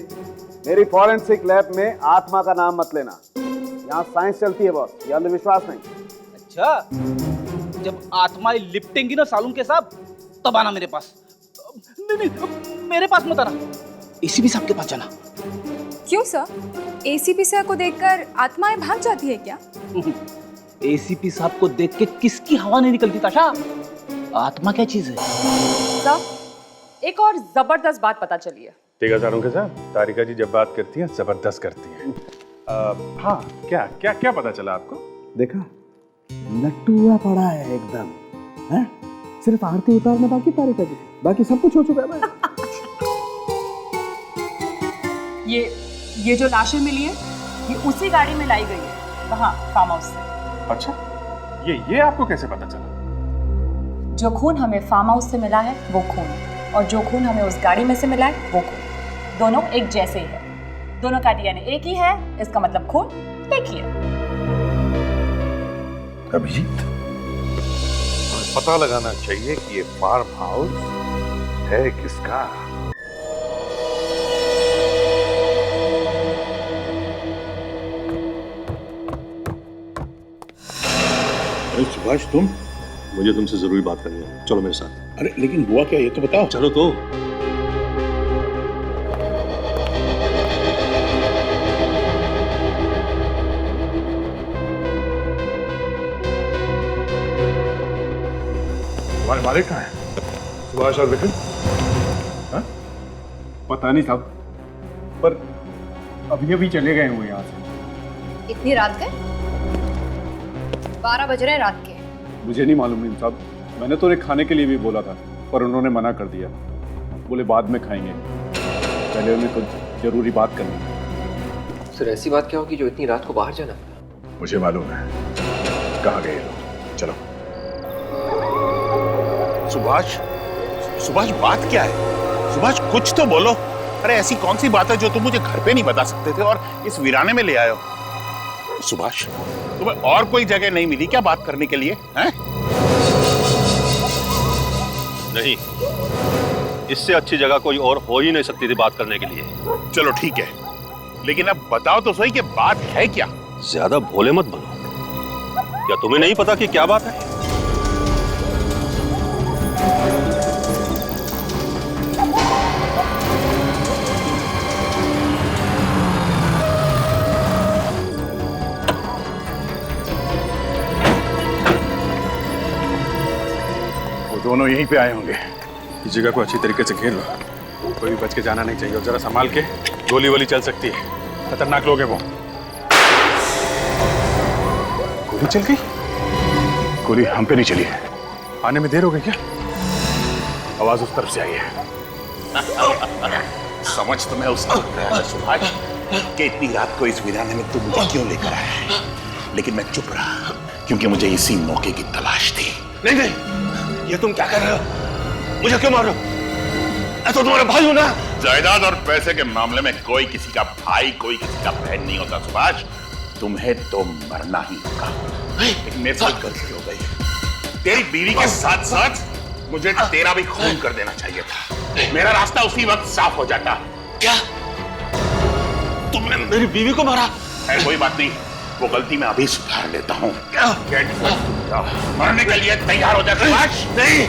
मेरी फॉरेंसिक लैब में आत्मा का नाम मत लेना। यहाँ साइंस चलती है बॉस, ये अंधविश्वास नहीं। अच्छा, जब आत्माएं लिपटेंगी ना सालून के साथ, तब आना मेरे पास। नहीं, मेरे पास मत आना, एसीपी साहब के पास जाना। क्यों सर? एसीपी सर को देखकर आत्माएं भाग जाती है क्या? एसीपी साहब को देख के किसकी हवा नहीं निकलती ताशा? आत्मा क्या चीज है? सर, एक और जबरदस्त बात पता चली है। ठीक है सारुण के साहब, तारिका जी जब बात करती हैं जबरदस्त करती हैं। हाँ, क्या क्या क्या पता चला आपको? देखा, लट्टू हुआ पड़ा है एकदम, हैं? सिर्फ आरती उतारना बाकी तारिका जी, बाकी सब कुछ हो चुका है भाई। ये जो लाशें मिली है, ये उसी गाड़ी में लाई गई है, वहाँ फार्म हाउस से। अच्छा, ये आपको कैसे पता चला? जो खून हमें फार्म हाउस से मिला है वो खून, और जो खून हमें उस गाड़ी में से मिला है वो खून, दोनों एक जैसे ही है। दोनों का डीएनए एक ही है, इसका मतलब खून एक ही है। अभिजीत, पता लगाना चाहिए कि ये फार्म हाउस है किसका। अरे सुभाष, तुम? मुझे तुमसे जरूरी बात करनी है, चलो मेरे साथ। अरे लेकिन हुआ क्या ये तो बताओ। चलो तो। तुम्हारे मालिक कहाँ हैं? सुभाष और विपिन? हाँ? पता नहीं साहब, पर अभी चले गए हुए यहाँ से। इतनी रात के? 12 बज रहे हैं रात के। मुझे नहीं मालूम नहीं साहब, मैंने तो उन्हें खाने के लिए भी बोला था, पर उन्होंने मना कर दिया। बोले बाद में खाएंगे, पहले उन्हें कुछ जरूरी बात करनी है। सर, ऐसी बात क्या होगी जो इतनी रात को बाहर जाना? मुझे मालूम है कहाँ गए लोग, चलो। सुभाष, सुभाष बात क्या है? सुभाष कुछ तो बोलो। अरे ऐसी कौन सी बात है जो तुम मुझे घर पे नहीं बता सकते थे और इस वीराने में ले आए हो? सुभाष, तुम्हें और कोई जगह नहीं मिली क्या बात करने के लिए? हैं? नहीं, इससे अच्छी जगह कोई और हो ही नहीं सकती थी बात करने के लिए। चलो ठीक है, लेकिन अब बताओ तो सही कि बात है क्या? ज्यादा भोले मत बनो। क्या तुम्हें नहीं पता कि क्या बात है? दोनों यहीं पे आए होंगे। इस जगह को अच्छी तरीके से घेर लो, कोई भी बच के जाना नहीं चाहिए, और जरा संभाल के, गोली वोली चल सकती है, खतरनाक लोग हैं वो। गोली चल गई? गोली हम पे नहीं चली है। आने में देर हो गई क्या? आवाज उस तरफ से आई है। समझ तुम्हें उस वक्त आया था सुभाष कि इतनी रात को इस वीराने में तुम मुझे क्यों लेकर आए, लेकिन मैं चुप रहा क्योंकि मुझे इसी मौके की तलाश थी। नहीं नहीं, ये तुम क्या कर रहे हो? मुझे क्यों मार रहे हो? तो तुम्हारा भाई हो ना। जायदाद और पैसे के मामले में कोई किसी का भाई कोई किसी का बहन नहीं होता सुभाष। तुम्हें तो मरना ही होगा। लेकिन मेरे साथ गलती हो गई। तेरी बीवी के साथ साथ मुझे तेरा भी खून कर देना चाहिए था। मेरा रास्ता उसी वक्त साफ हो जाता। क्या तुमने मेरी बीवी को मारा? है कोई बात नहीं, वो गलती मैं अभी सुधार लेता हूँ। मरने के लिए तैयार हो जा सुभाष। नहीं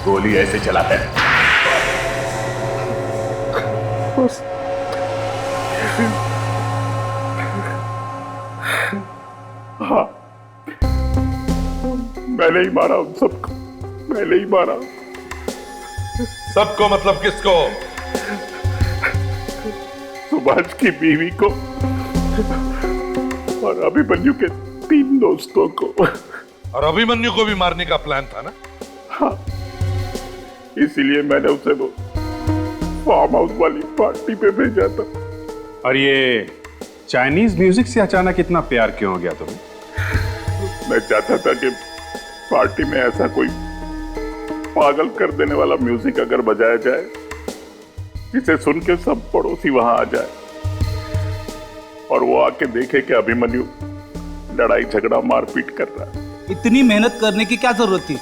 गोली ऐसे चलाते हैं। हाँ, मैंने ही मारा उन सबको, मैंने ही मारा। सबको मतलब किसको? सुभाष की बीवी को और अभिमन्यु के 3 दोस्तों को। और अभिमन्यु को भी मारने का प्लान था ना? हाँ, इसीलिए मैंने उसे वो फार्म हाउस वाली पार्टी पे भेजा था। और ये चाइनीज म्यूजिक से अचानक इतना प्यार क्यों हो गया तुम्हें? मैं चाहता था कि पार्टी में ऐसा कोई पागल कर देने वाला म्यूजिक अगर बजाया जाए जिसे सुन के सब पड़ोसी वहां आ जाए और वो आके देखे कि अभिमन्यु लड़ाई झगड़ा मारपीट कर रहा है। इतनी मेहनत करने की क्या जरूरत थी?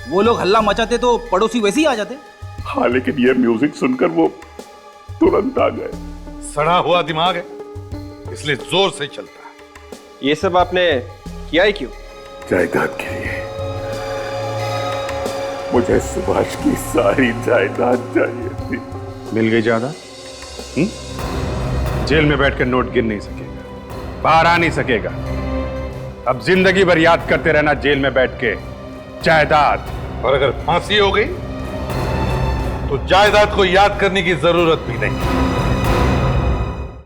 वो लोग हल्ला मचाते तो पड़ोसी वैसे ही आ जाते। हाँ, लेकिन ये म्यूजिक सुनकर वो तुरंत आ गए। सड़ा हुआ दिमाग है, इसलिए जोर से चलता है। ये सब आपने किया ही क्यों? जायदाद के लिए। मुझे सुभाष की सारी जायदाद चाहिए थी। मिल गई जायदाद? जेल में बैठकर नोट गिन नहीं सकेगा, बाहर आ नहीं सकेगा। अब जिंदगी भर याद करते रहना जेल में बैठ के जायदाद। और अगर फांसी हो गई तो जायदाद को याद करने की जरूरत भी नहीं।